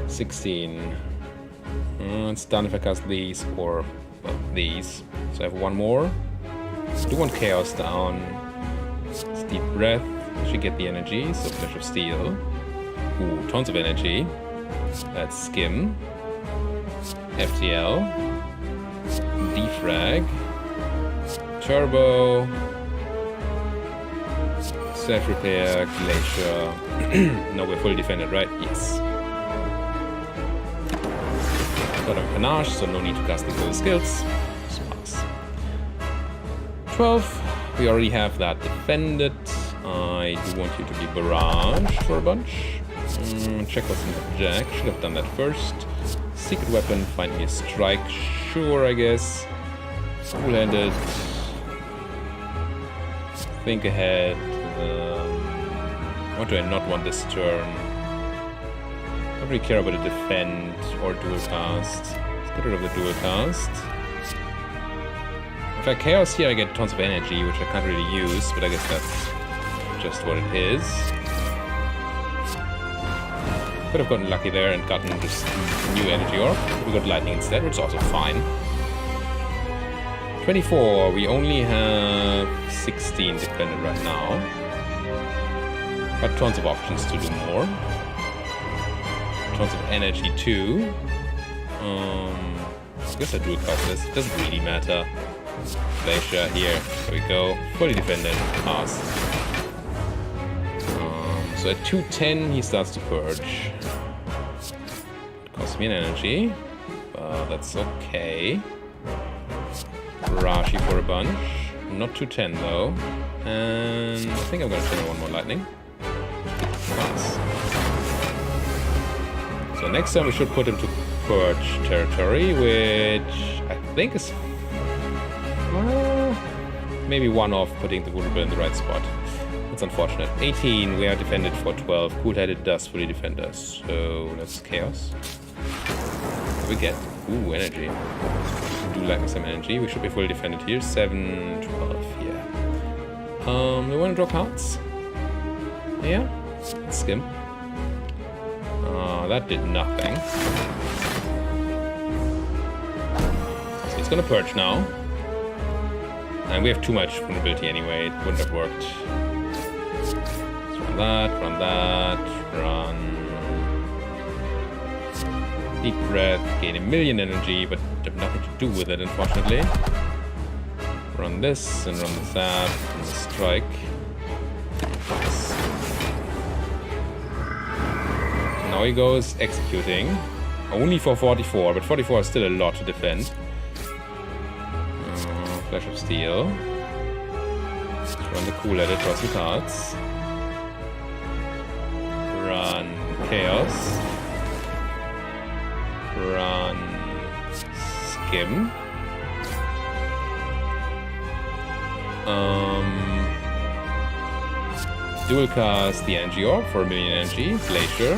16. It's done if I cast these or well, these. So I have 1 more. I do want Chaos down. Steep Breath. Should get the energy. So Flash of Steel. Ooh, tons of energy. That's Skim. FTL. Defrag. Turbo. Self-repair, Glacier. No, we're fully defended, right? Yes. Got a Panache, so no need to cast the full skills. Sparks. 12. We already have that defended. I do want you to be barraged for a bunch. Check what's in the Jack. Should have done that first. Secret weapon, find me a strike. Sure, I guess. Cool-handed. Think ahead. What do I not want this turn? I don't really care about a defend or dual cast. Let's get rid of the dual cast. If I chaos here, I get tons of energy, which I can't really use, but I guess that's just what it is. Could have gotten lucky there and gotten just new energy orb. We got lightning instead, which is also fine. 24. We only have 16 defended right now. Got tons of options to do more. Tons of energy too. I guess I do cast this. Doesn't really matter. Glacier here. There we go. Fully defended. Pass. So at 210 he starts to purge. It costs me an energy. But that's okay. Rashi for a bunch. Not 210 though. And I think I'm gonna channel 1 more lightning. Pass. So next time we should put him to purge territory, which I think is maybe 1 off putting the vulnerable in the right spot. That's unfortunate. 18, we are defended for 12. Cool-headed does fully defend us. So let's chaos. What do we get? Ooh, energy. Do like some energy. We should be fully defended here. 7, 12, yeah. We want to draw cards? Yeah? Let's skim. That did nothing. So he's gonna purge now. And we have too much vulnerability anyway. It wouldn't have worked. Let's run that, run. Deep breath, gain 1,000,000 energy, but have nothing to do with it, unfortunately. Run this, and run the zap, and the strike. Nice. Now he goes executing. Only for 44, but 44 is still a lot to defend. Flash of Steel. Run the cool edit, draw some cards. Run Chaos. Run Skim. Dual cast the energy orb for 1,000,000 energy. Glacier.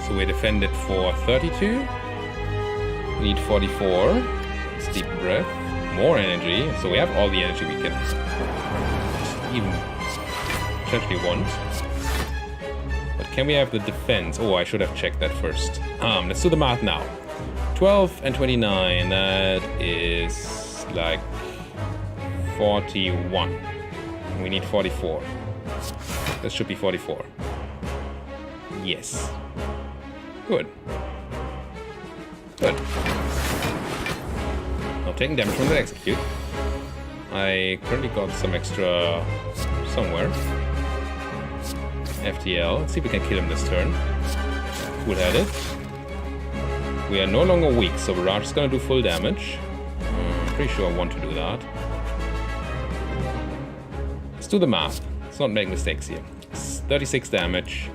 So we defended for 32. We need 44. Deep breath. More energy. So we have all the energy we can even potentially want. But can we have the defense? Oh, I should have checked that first. Let's do the math now. 12 and 29. That is like 41. We need 44. That should be 44. Yes. Good. Good. Now taking damage from the execute. I currently got some extra somewhere. FTL. Let's see if we can kill him this turn. Cool-headed. We are no longer weak, so Barrage is gonna do full damage. I'm pretty sure I want to do that. Let's do the math. Let's not make mistakes here. It's 36 damage.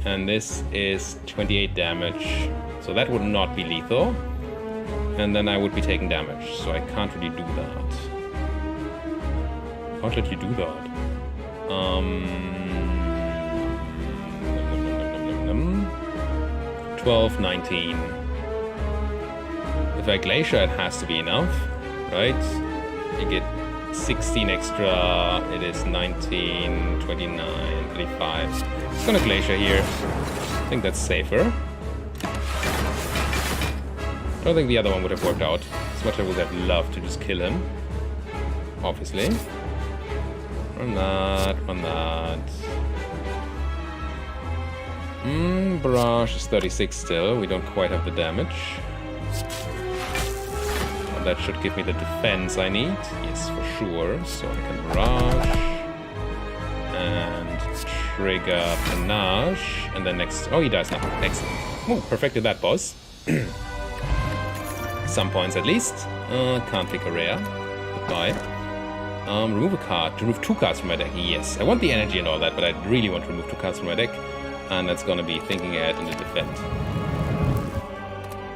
And this is 28 damage. So that would not be lethal. And then I would be taking damage. So I can't really do that. Can't let you do that. 12, 19. If I Glacier, it has to be enough, right? You get 16 extra. It is 19, 29, 35. It's gonna Glacier here. I think that's safer. I don't think the other one would have worked out. As much as I would have loved to just kill him. Obviously. Run that, run that. Barrage is 36 still. We don't quite have the damage. But that should give me the defense I need. Yes, for sure. So I can barrage. And trigger Panache. And then next... Oh, he dies now. Excellent. Oh, perfected that boss. Some points at least. Can't pick a rare. Goodbye. Remove a card. To remove 2 cards from my deck. Yes. I want the energy and all that, but I really want to remove 2 cards from my deck. And that's gonna be thinking ahead in the defend.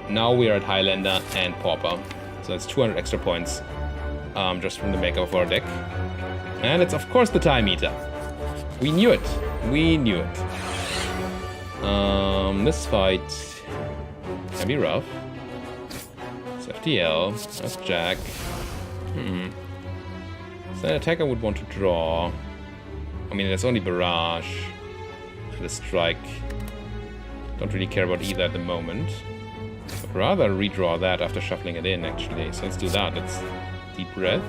Now we are at Highlander and Pauper. So that's 200 extra points just from the makeup of our deck. And it's of course the Time Eater. We knew it. We knew it. This fight can be rough. It's FTL. That's Jack. So an attacker would want to draw. I mean, there's only Barrage. The strike. Don't really care about either at the moment. I'd rather redraw that after shuffling it in, actually. So let's do that. Let's deep breath.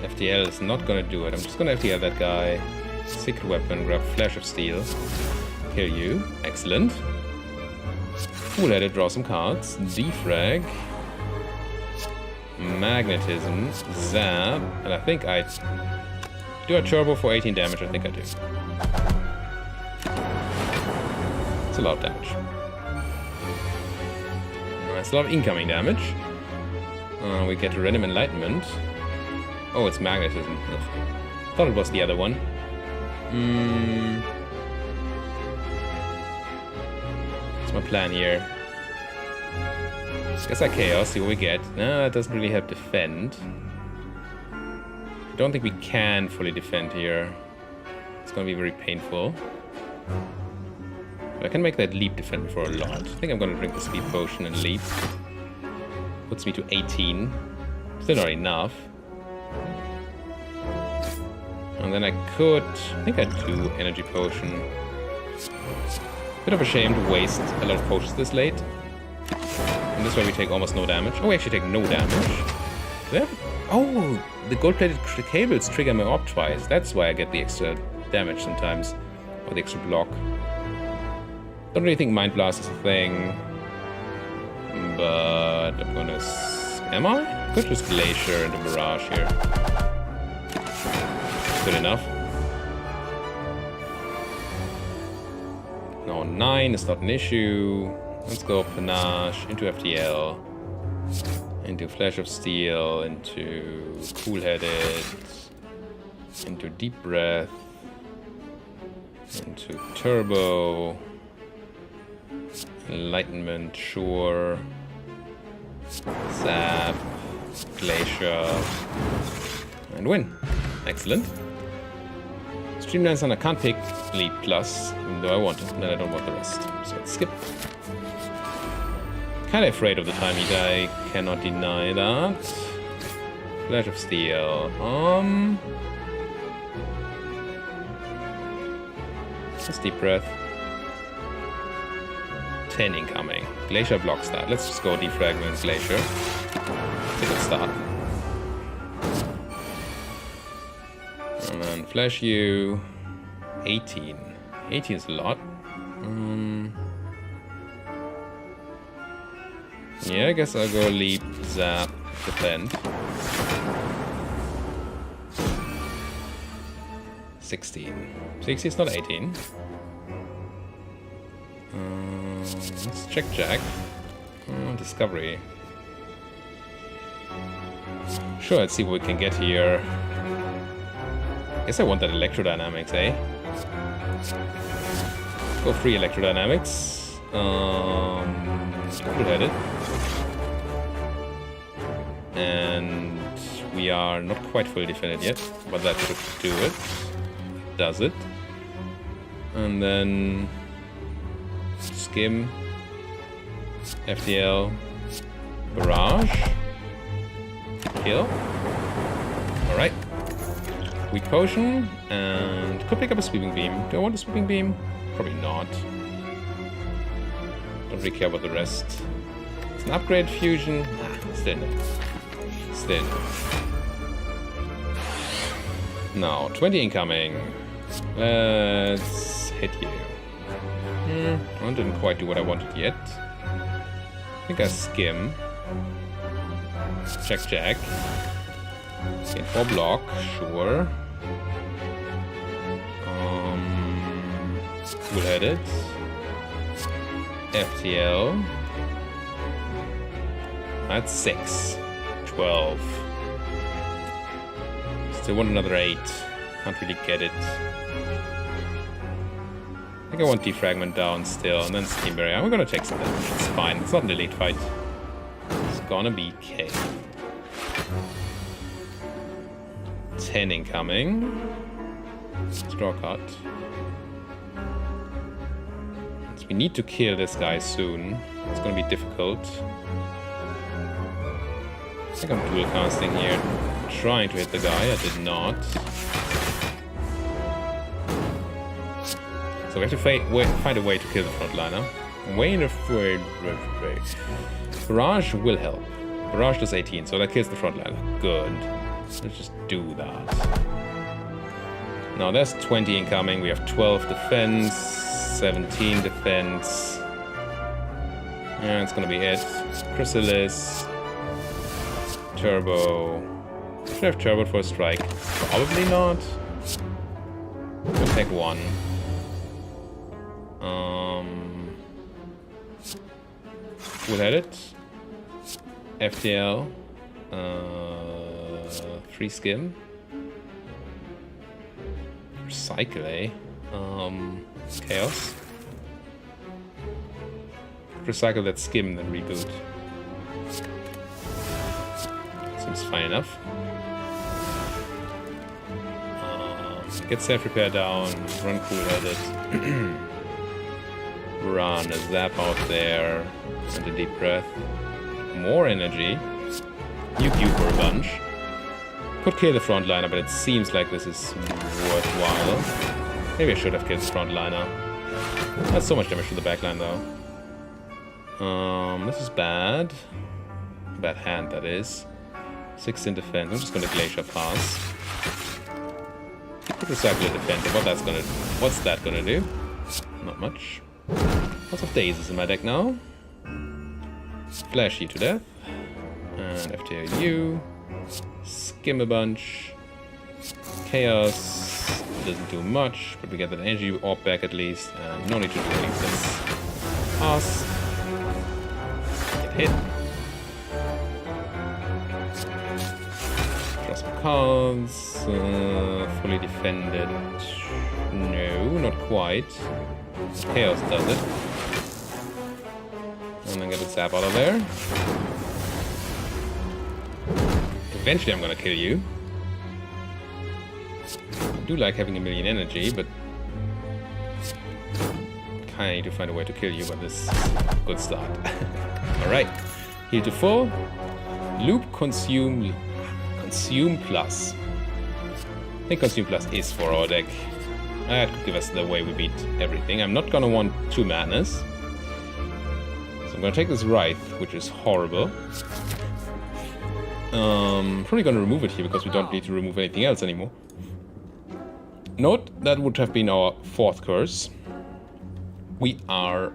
FTL is not gonna do it. I'm just gonna FTL that guy. Secret weapon, grab Flash of Steel. Kill you. Excellent. Cool-headed, draw some cards. Defrag. Magnetism, Zap, and I think I do a turbo for 18 damage. I think I do. It's a lot of damage. That's a lot of incoming damage. We get random enlightenment. Oh, it's magnetism. Ugh. Thought it was the other one. What's my plan here? Guess I chaos, see what we get. No, that doesn't really help defend. I don't think we can fully defend here. It's gonna be very painful. But I can make that leap defend for a lot. I think I'm gonna drink the speed potion and leap. Puts me to 18. Still not enough. And then I could... I think I'd do energy potion. Bit of a shame to waste a lot of potions this late. And this way we take almost no damage. Oh, we actually take no damage. Oh, the gold-plated cables trigger my orb twice. That's why I get the extra damage sometimes. Or the extra block. Don't really think Mind Blast is a thing. But I'm gonna... Am I? Could just Glacier into Barrage here. Good enough. No, 9 is not an issue. Let's go Panache into FTL. Into Flash of Steel. Into Cool-Headed. Into Deep Breath. Into Turbo. Enlightenment, sure. Zap. Glacier. And win. Excellent. Streamline Thunder can't pick Leap Plus, even though I want it. Then I don't want the rest. So let's skip. Kinda afraid of the time eater, I cannot deny that. Flash of Steel. Just deep breath. 10 incoming. Glacier blocks that. Let's just go defragment Glacier. It's a good start. And then flash you. 18. 18 is a lot. Yeah, I guess I'll go leap, zap, defend. 16. 60 is not 18. Let's check Jack. Discovery. Sure, let's see what we can get here. Guess I want that electrodynamics, eh? Go free electrodynamics. Double-headed. And we are not quite fully defended yet, but that should do it. Does it. And then skim, FTL, barrage, kill. Alright. Weak potion, and could pick up a sweeping beam. Do I want a sweeping beam? Probably not. Don't really care about the rest. It's an upgrade fusion. Nah, still no. Still no. Now, 20 incoming. Let's hit you. I didn't quite do what I wanted yet. I think I skim. Check, check. Gain 4 block, sure. Cool-headed. FTL. That's 6. 12. Still want another 8. Can't really get it. I think I want defragment down still, and then Steam Barrier. I'm gonna take some damage. It's fine. It's not an elite fight. It's gonna be K. 10 incoming. Straw cut. So we need to kill this guy soon. It's gonna be difficult. I think I'm dual casting here. Trying to hit the guy. I did not. So we have to find a way to kill the frontliner. Wayne afraid. Barrage will help. Barrage does 18, so that kills the frontliner. Good. Let's just do that. Now there's 20 incoming. We have 12 defense, 17 defense. Yeah, it's gonna be it. Chrysalis. Turbo. Should I have turbo for a strike? Probably not. We'll take 1. We'll hit it. FTL. Free skim. Recycle, eh? Chaos. Recycle that skim, then reboot. Seems fine enough. Get self-repair down. Run cool-headed. Run a zap out there. And a deep breath. More energy. Nuke you for a bunch. Could kill the frontliner, but it seems like this is worthwhile. Maybe I should have killed the frontliner. That's so much damage to the backline, though. This is bad. Bad hand, that is. 6 in defense. I'm just gonna Glacier pass. Could recycle a defender. What's that gonna do? Not much. Lots of daisies in my deck now. Flash you to death. And FTL you. Skim a bunch. Chaos doesn't do much, but we get that energy orb back at least. And no need to do anything. Pass. Get hit. Draw some cards. Fully defended. No, not quite. Chaos does it. And then get a zap out of there. Eventually I'm gonna kill you. I do like having a million energy, but kinda need to find a way to kill you, but this is a good start. Alright. Heal to full. Loop consume plus. I think consume plus is for our deck. That could give us the way we beat everything. I'm not gonna want 2 madness. So I'm gonna take this Wraith, which is horrible. Probably gonna remove it here because we don't need to remove anything else anymore. Note, that would have been our 4th curse. We are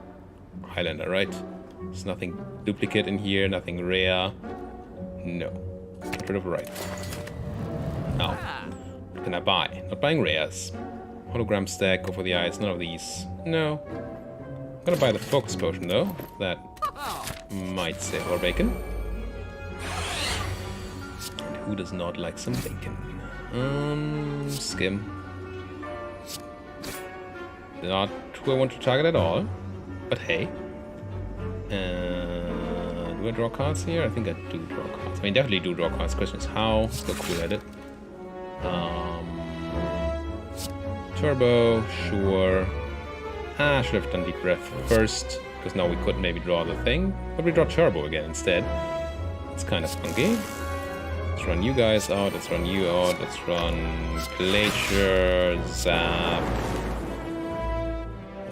Highlander, right? There's nothing duplicate in here, nothing rare. No. Get rid of Wraith. Now, what can I buy? Not buying rares. Hologram stack, go for the eyes, none of these. No. I'm gonna buy the focus potion though. That might save our bacon. And who does not like some bacon? Skim. Not who I want to target at all. But hey. Do I draw cards here? I think I do draw cards. I mean, definitely do draw cards. Question is how. Let's go cool at it. Turbo, sure. I should have done Deep Breath first, because now we could maybe draw the thing. But we draw Turbo again instead. It's kind of funky. Let's run you guys out, let's run you out, let's run Glacier, Zap.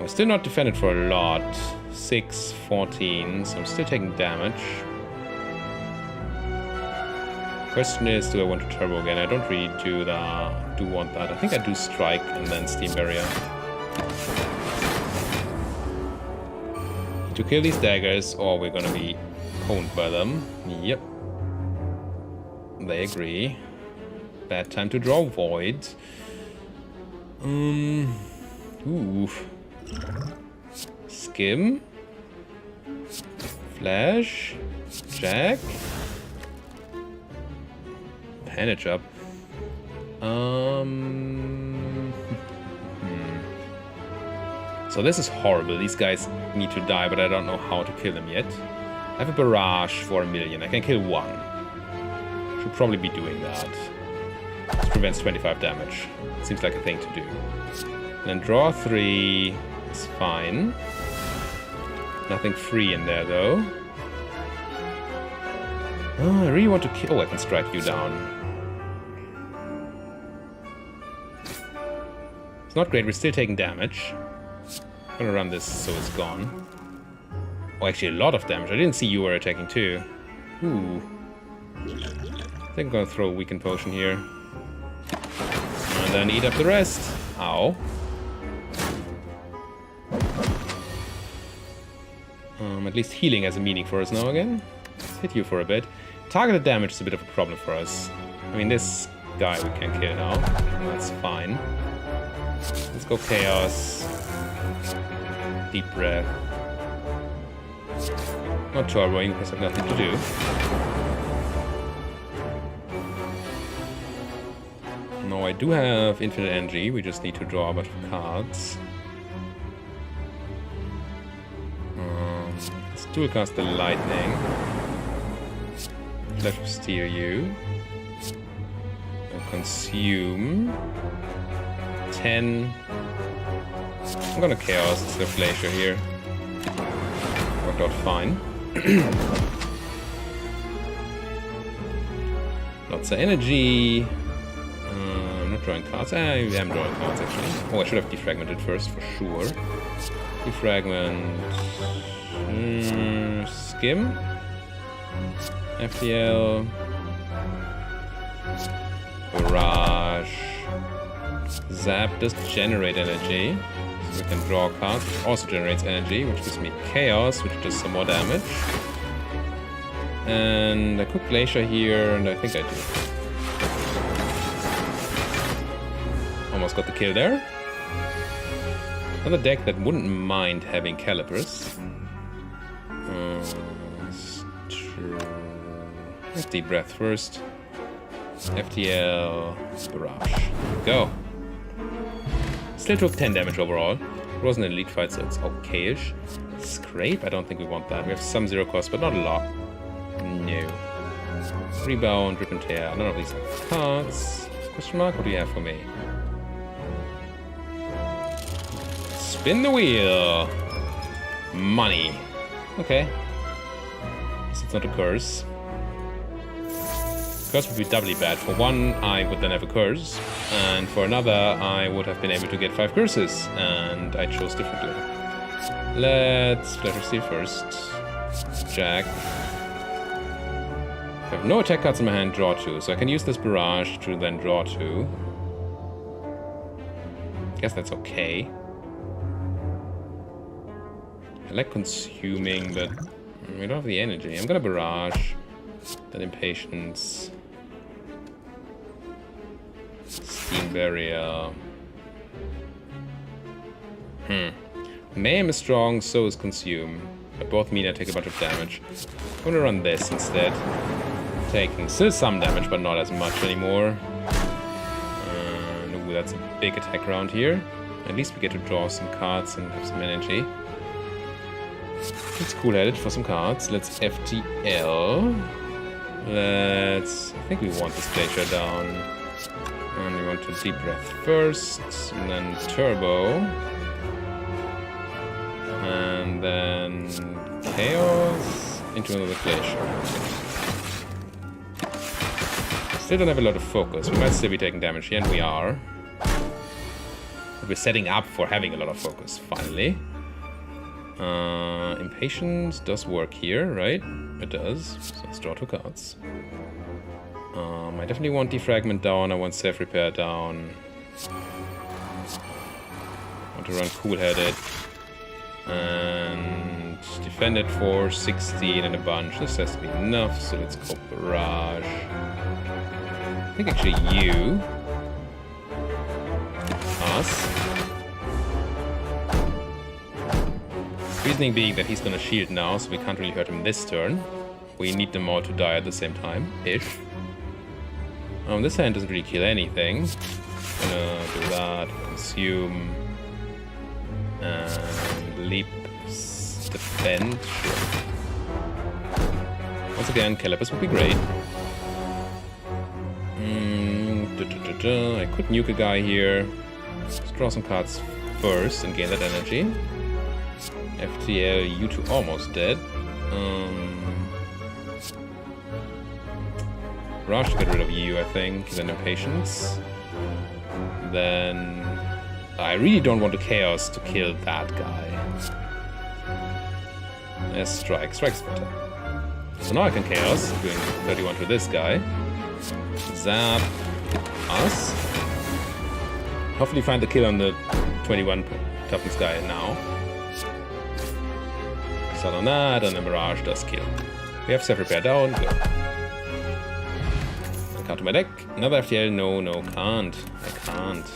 We're still not defended for a lot. 6, 14, so I'm still taking damage. Question is, do I want to turbo again? I don't really do want that. I think I do strike and then steam barrier. To kill these daggers, or we're gonna be honed by them. Yep. They agree. Bad time to draw Void. Ooh. Skim. Flash. Jack. Panic up. So this is horrible. These guys need to die, but I don't know how to kill them yet. I have a barrage for 1 million. I can kill 1. Should probably be doing that. This prevents 25 damage. Seems like a thing to do. And then draw 3 is fine. Nothing free in there though. Oh, I really want to kill. Oh, I can strike you down. It's not great. We're still taking damage. I'm gonna run this so it's gone. Oh, actually a lot of damage. I didn't see you were attacking too. Ooh. I think I'm gonna throw a weaken potion here. And then eat up the rest. Ow. At least healing has a meaning for us now again. Let's hit you for a bit. Targeted damage is a bit of a problem for us. I mean, this guy we can kill now. That's fine. Let's go Chaos. Deep Breath. Not turboing because I have nothing to do. No, I do have infinite energy. We just need to draw a bunch of cards. Let's dual cast the lightning. Flash of Steel you. And consume. 10. I'm gonna Chaos instead of Glacier here. Worked out fine. Lots of energy. I'm not drawing cards. I am drawing cards actually. Oh, I should have defragmented first for sure. Defragment. Skim. FTL. Barrage. Zap does generate energy. So we can draw cards, which also generates energy, which gives me Chaos, which does some more damage. And I could Glacier here, and I think I do. Almost got the kill there. Another deck that wouldn't mind having Calibers. Let's Deep Breath first. FTL, Barrage. Go. Still took 10 damage overall. It wasn't an elite fight, so it's okay-ish. Scrape? I don't think we want that. We have some 0 cost, but not a lot. No. Rebound, Rip and Tear. None of these are cards. Question mark? What do you have for me? Spin the wheel. Money. Okay. Guess it's not a curse. Curse would be doubly bad. For one, I would then have a curse. And for another, I would have been able to get 5 curses. And I chose differently. Let's Flash of Steel first. Jack. I have no attack cards in my hand, draw 2. So I can use this barrage to then draw 2. Guess that's okay. I like consuming, but we don't have the energy. I'm gonna barrage. Then impatience. Steam barrier. Mayhem is strong, so is consume. But both mean I take a bunch of damage. I'm gonna run this instead. Taking still some damage, but not as much anymore. Ooh, that's a big attack round here. At least we get to draw some cards and have some energy. Let's cool-headed for some cards. Let's FTL. Let's... I think we want this glacier down. And we want to deep breath first. And then turbo. And then chaos into another glacier. Still don't have a lot of focus. We might still be taking damage here, and we are. But we're setting up for having a lot of focus, finally. Impatience does work here, right? It does. So let's draw 2 cards. I definitely want Defragment down. I want Self-Repair down. I want to run Cool-Headed. And defend it for 16 and a bunch. This has to be enough, so let's go Barrage. I think actually you. Us. Reasoning being that he's gonna shield now, so we can't really hurt him this turn. We need them all to die at the same time, ish. This hand doesn't really kill anything. Gonna do that, consume, and leap, defend. Sure. Once again, Calipers would be great. I could nuke a guy here. Let's draw some cards first and gain that energy. FTL, you two almost dead. Rush to get rid of you, I think. Then Impatience. Then... I really don't want to Chaos to kill that guy. Yes, Strike. Strike's better. So now I can Chaos, doing 31 to this guy. Zap. Us. Hopefully find the kill on the 21 toughness guy now. Start on that, and then Barrage does kill. We have Self-Repair down, go. Card to my deck. Another FTL, no, can't. I can't.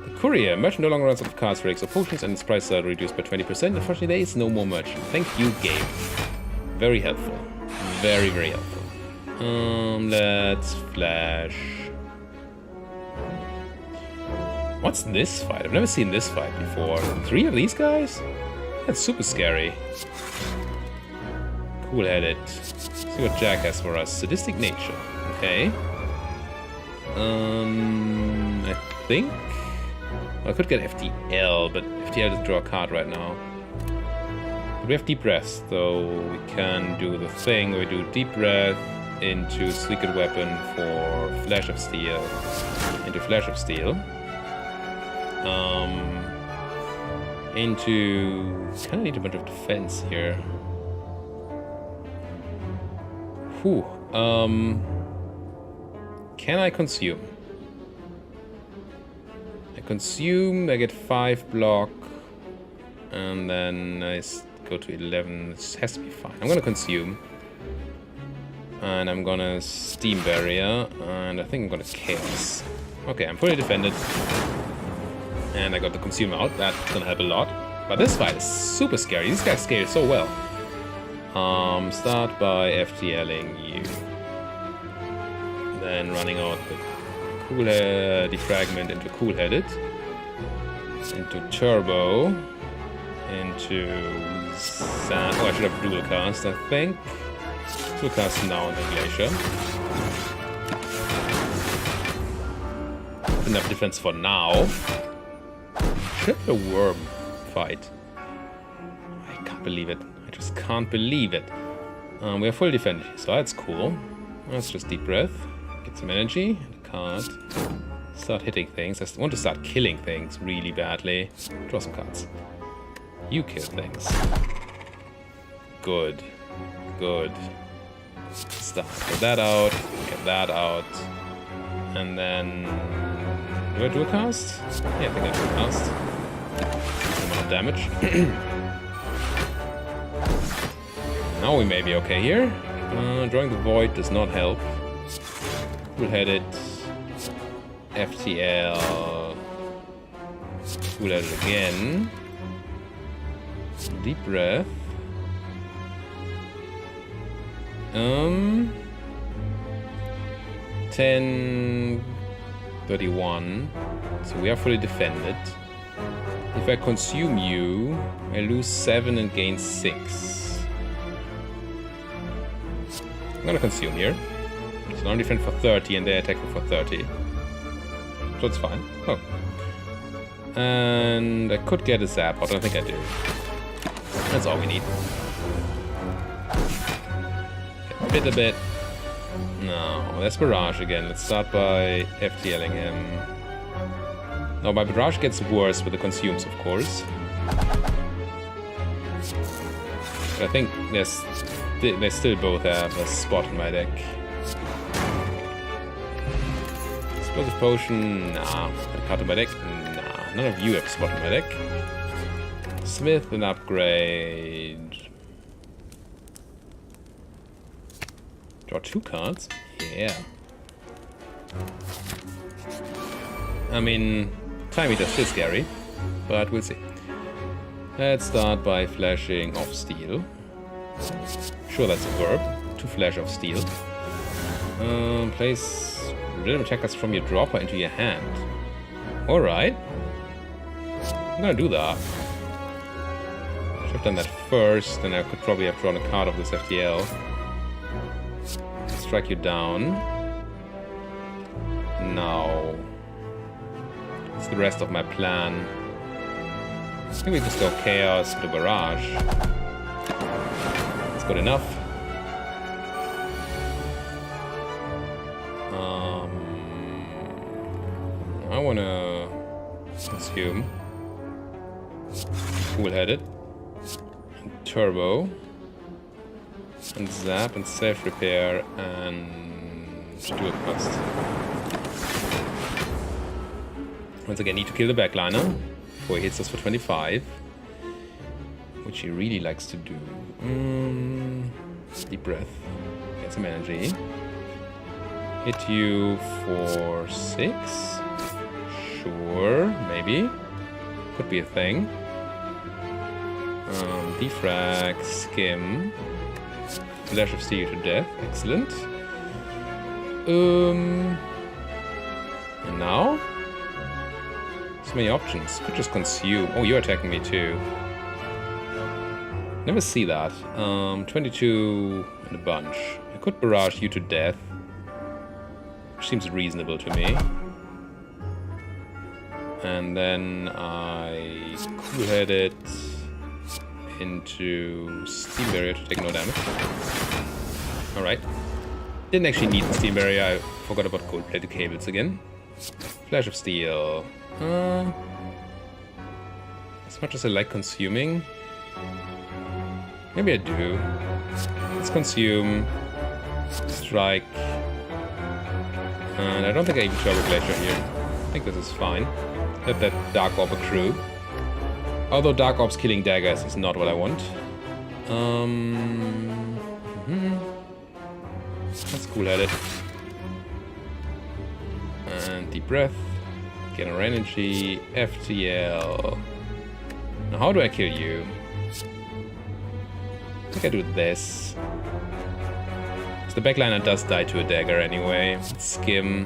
The Courier. Merchant no longer runs out of cards, relics, or potions, and its price are reduced by 20%. Unfortunately, there is no more merchant. Thank you, game. Very helpful. Very, very helpful. Let's flash. What's this fight? I've never seen this fight before. 3 of these guys? That's super scary. Cool-headed. See what Jack has for us. Sadistic nature. Okay. I think... Well, I could get FTL, but FTL doesn't draw a card right now. But we have Deep Breath, so we can do the thing where we do Deep Breath into Secret Weapon for Flash of Steel. Into Flash of Steel. Into... Kind of need a bunch of defense here. Whew. Can I consume? I consume, I get 5 block, and then I go to 11. This has to be fine. I'm gonna consume. And I'm gonna Steam Barrier, and I think I'm gonna Chaos. Okay, I'm fully defended. And I got the consume out. That's gonna help a lot. But this fight is super scary. These guys scale so well. Start by FTLing you. Then running out the cool defragment into cool-headed. Into turbo. Into sand. Oh, I should have dual cast, I think. Two cast now on the Glacier. Enough defense for now. Should a worm fight. I can't believe it. I just can't believe it. We are full defense, so that's cool. Let's just deep breath. Get some energy. And a card. Start hitting things. I want to start killing things really badly. Draw some cards. You kill things. Good. Good. Start. Get that out. Get that out. And then... do I do a cast? Yeah, I think I do a cast. Some amount of damage. Now we may be okay here. Drawing the Void does not help. We'll head it. FTL. We'll head it again. Deep breath. 10... 31. So we are fully defended. If I consume you, I lose 7 and gain 6. I'm gonna consume here. So now I defend for 30 and they attack me for 30. So it's fine. Oh. And I could get a zap, but I don't think I do. That's all we need. Get bit a bit. No, that's Barrage again. Let's start by FTLing him. No, my Barrage gets worse with the consumes, of course. But I think they still both have a spot in my deck. Explosive Potion, nah. Got a card in my deck? Nah. None of you have a spot in my deck. Smith, an upgrade. Draw 2 cards? Yeah. I mean, Time Eater's still scary, but we'll see. Let's start by flashing off Steel. Sure, that's a verb. To flash off Steel. Place random attackers from your dropper into your hand. Alright. I'm gonna do that. Should have done that first, then I could probably have drawn a card of this FTL. Strike you down. Now, what's the rest of my plan? I think we just go Chaos with a Barrage. That's good enough. I wanna consume. Cool-headed. And Turbo. And zap and self-repair and do a cast. Once again, need to kill the backliner before he hits us for 25, which he really likes to do. Deep breath, get some energy. Hit you for 6. Sure, maybe. Could be a thing. Defrag, skim. Flash of Steel to death. Excellent. And now? So many options. Could just consume. Oh, you're attacking me too. Never see that. 22 in a bunch. I could barrage you to death. Which seems reasonable to me. And then I cool-head it into Steam Barrier to take no damage. Alright. Didn't actually need the Steam Barrier, I forgot about gold-plated cables again. Flash of Steel. As much as I like consuming, maybe I do. Let's consume. Strike. And I don't think I even Turbo Glacier here. I think this is fine. Let that Dark Orb accrue. Although Dark Orb's killing daggers is not what I want. That's cool-headed. And deep breath. Get our energy. FTL. Now how do I kill you? I think I do this. So the backliner does die to a dagger anyway. Skim.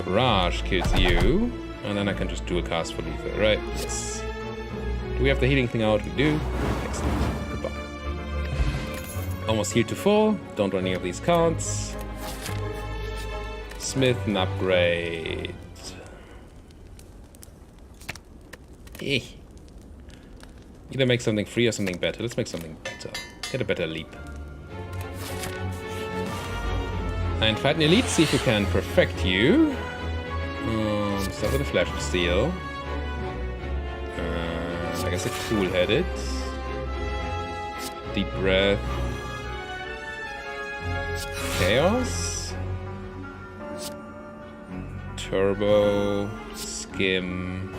Barrage kills you. And then I can just do a cast for lethal, right? Yes. Do we have the healing thing out? We do. Excellent. Goodbye. Almost healed to full. Don't run any of these cards. Smith, an upgrade. Eh. Either make something free or something better. Let's make something better. Get a better leap. And fight an elite, see if we can perfect you. Start with a Flash of Steel. I guess a cool-headed. Deep breath. Chaos. Turbo. Skim.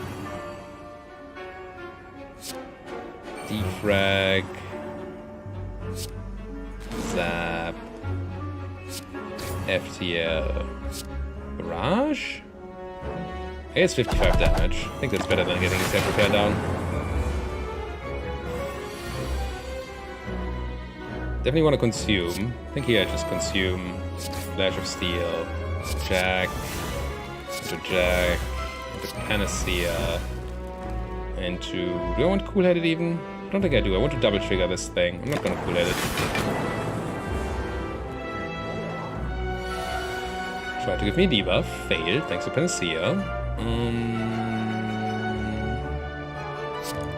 Defrag. Zap. FTL. Barrage? It's 55 damage. I think that's better than getting his head repair down. Definitely want to consume. I think here I just consume Flash of Steel, Jack, into Jack, into Panacea, into... Do I want Cool-Headed even? I don't think I do. I want to double trigger this thing. I'm not gonna Cool-Head it. Try to give me a debuff. Failed. Thanks to Panacea.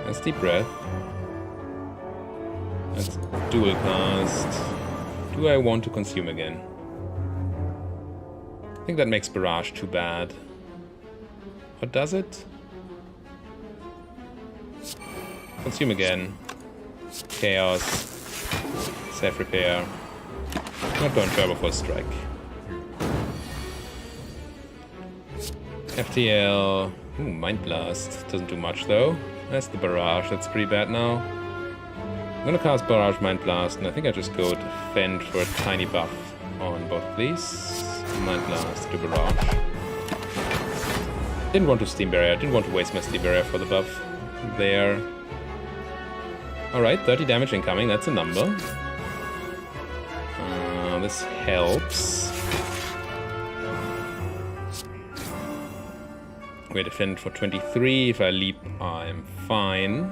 That's Deep Breath. That's Dual Cast. Do I want to consume again? I think that makes Barrage too bad. Or does it? Consume again. Chaos. Self Repair. Not going Turbo for a strike. FTL. Ooh, Mind Blast. Doesn't do much though. That's the Barrage. That's pretty bad now. I'm gonna cast Barrage, Mind Blast, and I think I just go Defend for a tiny buff on both of these. Mind Blast to Barrage. Didn't want to Steam Barrier. Didn't want to waste my Steam Barrier for the buff there. Alright, 30 damage incoming. That's a number. This helps. We defend for 23. If I leap, I'm fine.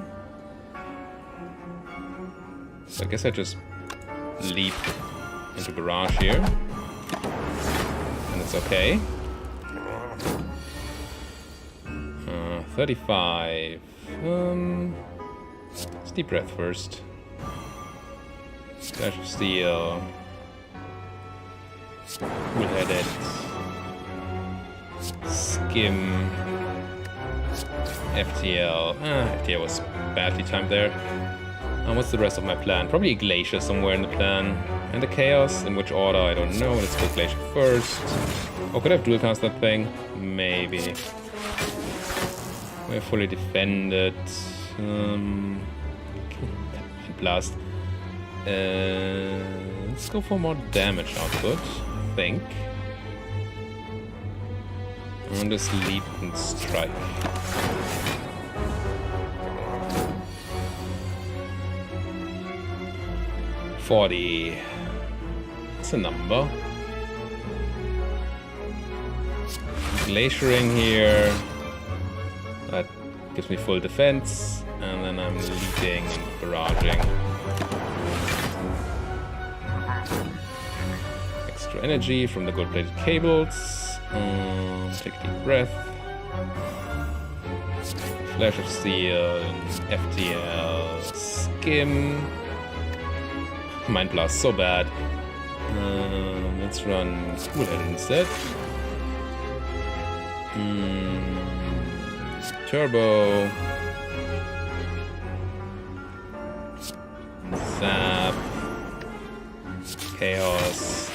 So I guess I just leap into Barrage here. And it's okay. 35. Let's Deep Breath first. Flash of Steel. Cool-Headed. Skim. FTL. FTL was badly timed there. What's the rest of my plan? Probably a Glacier somewhere in the plan. And a Chaos. In which order? I don't know. Let's go Glacier first. Oh, could I have dual cast that thing? Maybe. We're fully defended. Blast. Let's go for more damage output, I think. And just leap and strike. $40. That's a number. Glaciering here. That gives me full defense. And then I'm leaping and barraging. Extra energy from the gold-plated cables. Take a deep breath. Flash of Steel, FTL, Skim. Mind Blast, so bad. Let's run Cool-Headed instead. Turbo. Zap. Chaos.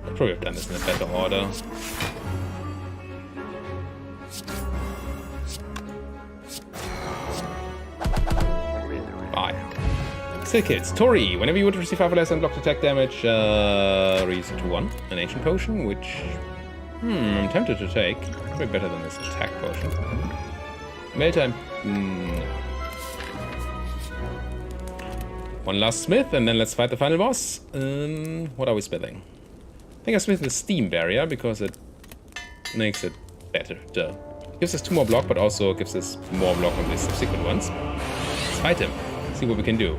I'd probably have done this in a better order. Bye. Still kills. Tori, whenever you would receive 5 or less unblocked attack damage, raise it to 1. An ancient potion, which I'm tempted to take. Probably better than this attack potion. Mail time. One last smith, and then let's fight the final boss. What are we smithing? I think I smith the Steam Barrier because it makes it better. Duh. Gives us 2 more block, but also gives us more block on the subsequent ones. Let's fight him. See what we can do.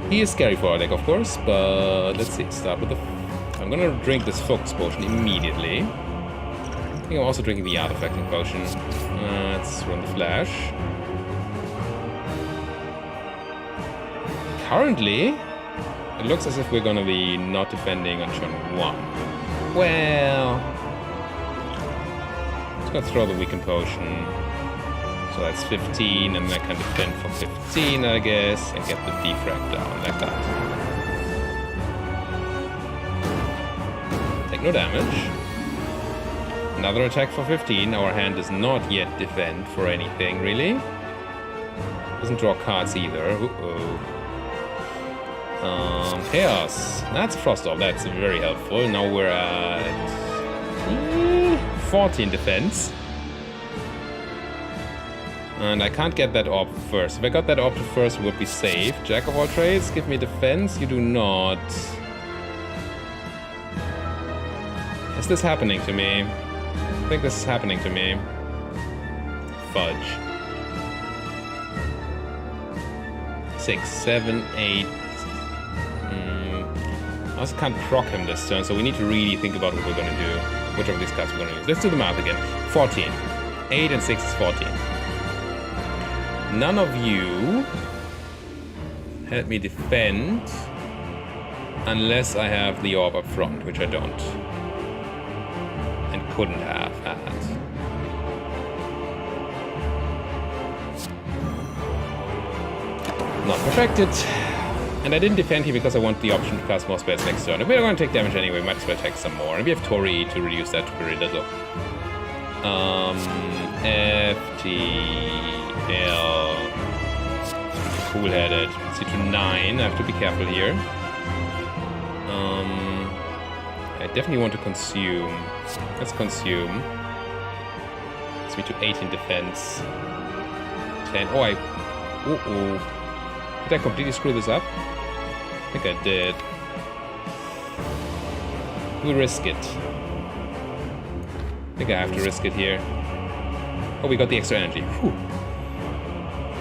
He is scary for our deck, of course, but let's see. Start with the... I'm gonna drink this Focus Potion immediately. I think I'm also drinking the Artifacting Potion. Let's run the Flash. Currently, it looks as if we're gonna be not defending on turn 1. Well... I'm gonna throw the Weaken Potion. So that's 15, and I can defend for 15, I guess, and get the Defect down like that. Take no damage. Another attack for 15. Our hand does not yet defend for anything, really. Doesn't draw cards either. Uh-oh. Chaos. That's Frost Orb. That's very helpful. Now we're at 14 defense. And I can't get that orb first. If I got that orb first, we would be safe. Jack of all trades, give me defense. You do not. Is this happening to me? I think this is happening to me. Fudge. 6, 7, 8. I also can't proc him this turn, so we need to really think about what we're going to do. Which of these cards we're going to use. Let's do the math again. 14. 8 and 6 is 14. None of you help me defend unless I have the orb up front, which I don't. And couldn't have had. Not perfected. And I didn't defend here because I want the option to cast more spells next turn. If we're going to take damage anyway, we might as well take some more. And we have Tori to reduce that to very little. F, T, L. Cool-headed. C to 9. I have to be careful here. I definitely want to consume. Let's consume. It's me to 18 defense. 10. Oh, uh-oh. Did I completely screw this up? I think I did. We'll risk it. I think I have to risk it here. Oh, we got the extra energy. Whew.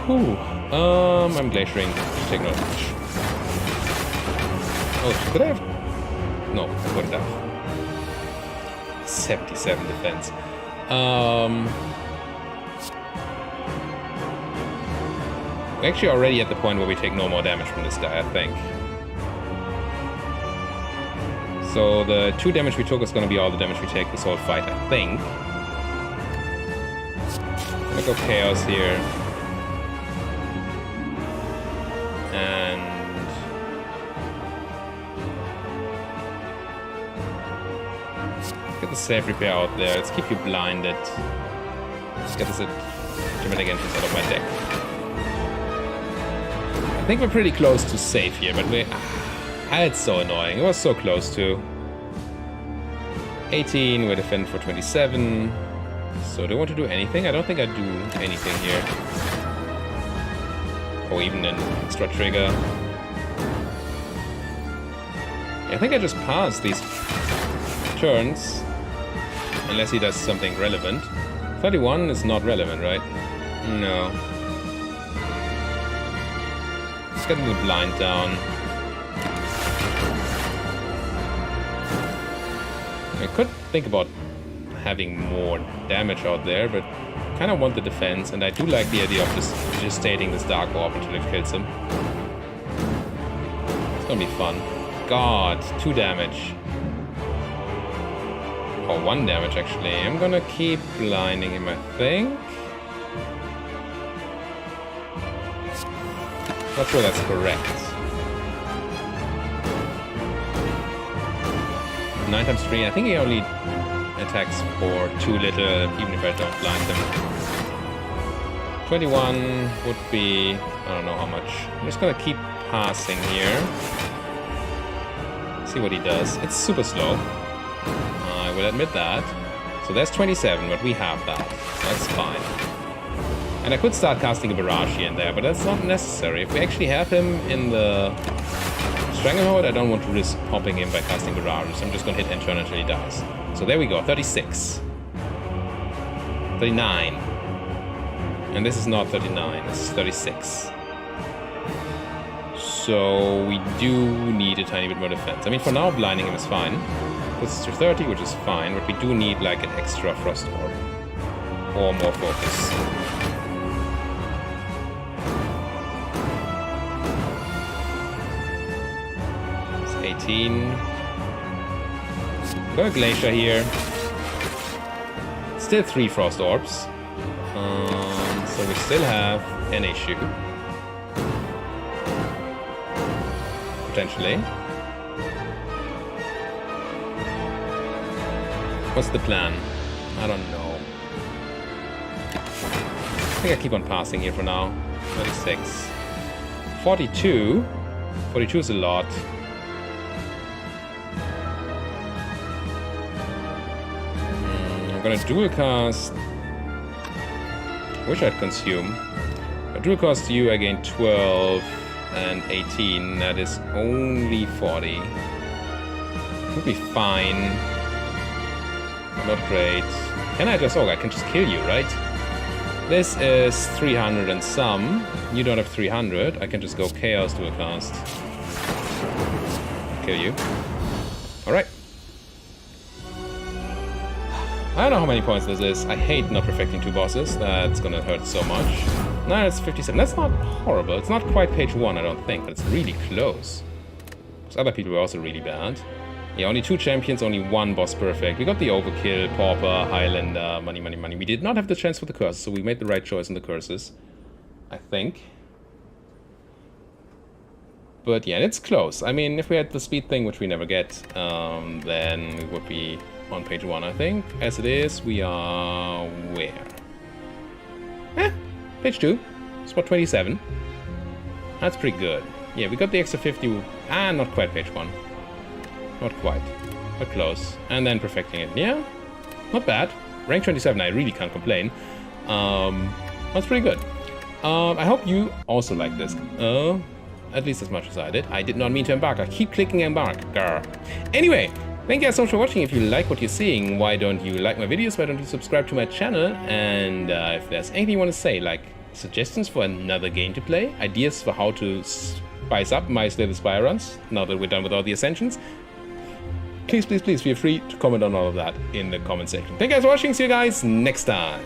Whew. I'm glaciering. Take no damage. Oh, could I have? No, I couldn't have. 77 defense. We're actually already at the point where we take no more damage from this guy, I think. So the 2 damage we took is going to be all the damage we take this whole fight, I think. I'm gonna go Chaos here. And... get the Save Repair out there. Let's keep you blinded. Let's get this dramatic entrance out of my deck. I think we're pretty close to safe here, but it's so annoying. It was so close to. 18, we defend for 27. So do I want to do anything? I don't think I do anything here. Or even an extra trigger. I think I just pass these turns. Unless he does something relevant. 31 is not relevant, right? No. Getting the blind down. I could think about having more damage out there, but I kind of want the defense, and I do like the idea of just stating this Dark Orb until it kills him. It's gonna be fun. God, 2 damage. Or 1 damage, actually. I'm gonna keep blinding him, I think. Not sure that's correct. 9 times 3. I think he only attacks for 2 little, even if I don't blind him. 21 would be... I don't know how much. I'm just gonna keep passing here. See what he does. It's super slow. I will admit that. So there's 27, but we have that. That's fine. And I could start casting a Barrage here and there, but that's not necessary. If we actually have him in the Stranglehold, I don't want to risk popping him by casting Barrages. I'm just going to hit end turn until he dies. So there we go, 36. 39. And this is not 39, this is 36. So we do need a tiny bit more defense. I mean, for now, blinding him is fine. This is to 30, which is fine, but we do need like an extra frost orb. Or more focus. It's 18. Got a glacier here. Still 3 frost orbs. So we still have an issue. Potentially. What's the plan? I don't know. I think I keep on passing here for now. 36. 42. 42 is a lot. I'm gonna dual cast. Wish I'd consume. But dual cast you, I gain 12 and 18. That is only 40. Would be fine. Not great. Can I just... Oh, I can just kill you, right? This is 300 and some. You don't have 300. I can just go Chaos dual cast. Kill you. Alright. I don't know how many points this is. I hate not perfecting 2 bosses. That's gonna hurt so much. No, it's 57. That's not horrible. It's not quite page 1, I don't think, but it's really close. Because other people were also really bad. Yeah, only 2 champions, only 1 boss perfect. We got the Overkill, Pauper, Highlander, money, money, money. We did not have the chance for the curses, so we made the right choice in the curses. I think. But yeah, it's close. I mean, if we had the speed thing, which we never get, then we would be on page 1, I think. As it is, we are... where? Page 2. Spot 27. That's pretty good. Yeah, we got the extra 50. Not quite page 1. Not quite. But close. And then perfecting it. Yeah, not bad. Rank 27, I really can't complain. That's pretty good. I hope you also like this. At least as much as I did. I did not mean to embark. I keep clicking embark. Grr. Anyway, thank you guys so much for watching. If you like what you're seeing, why don't you like my videos? Why don't you subscribe to my channel? And if there's anything you want to say, like suggestions for another game to play, ideas for how to spice up my Slay the Spire runs, now that we're done with all the Ascensions, please, please, please feel free to comment on all of that in the comment section. Thank you guys for watching. See you guys next time.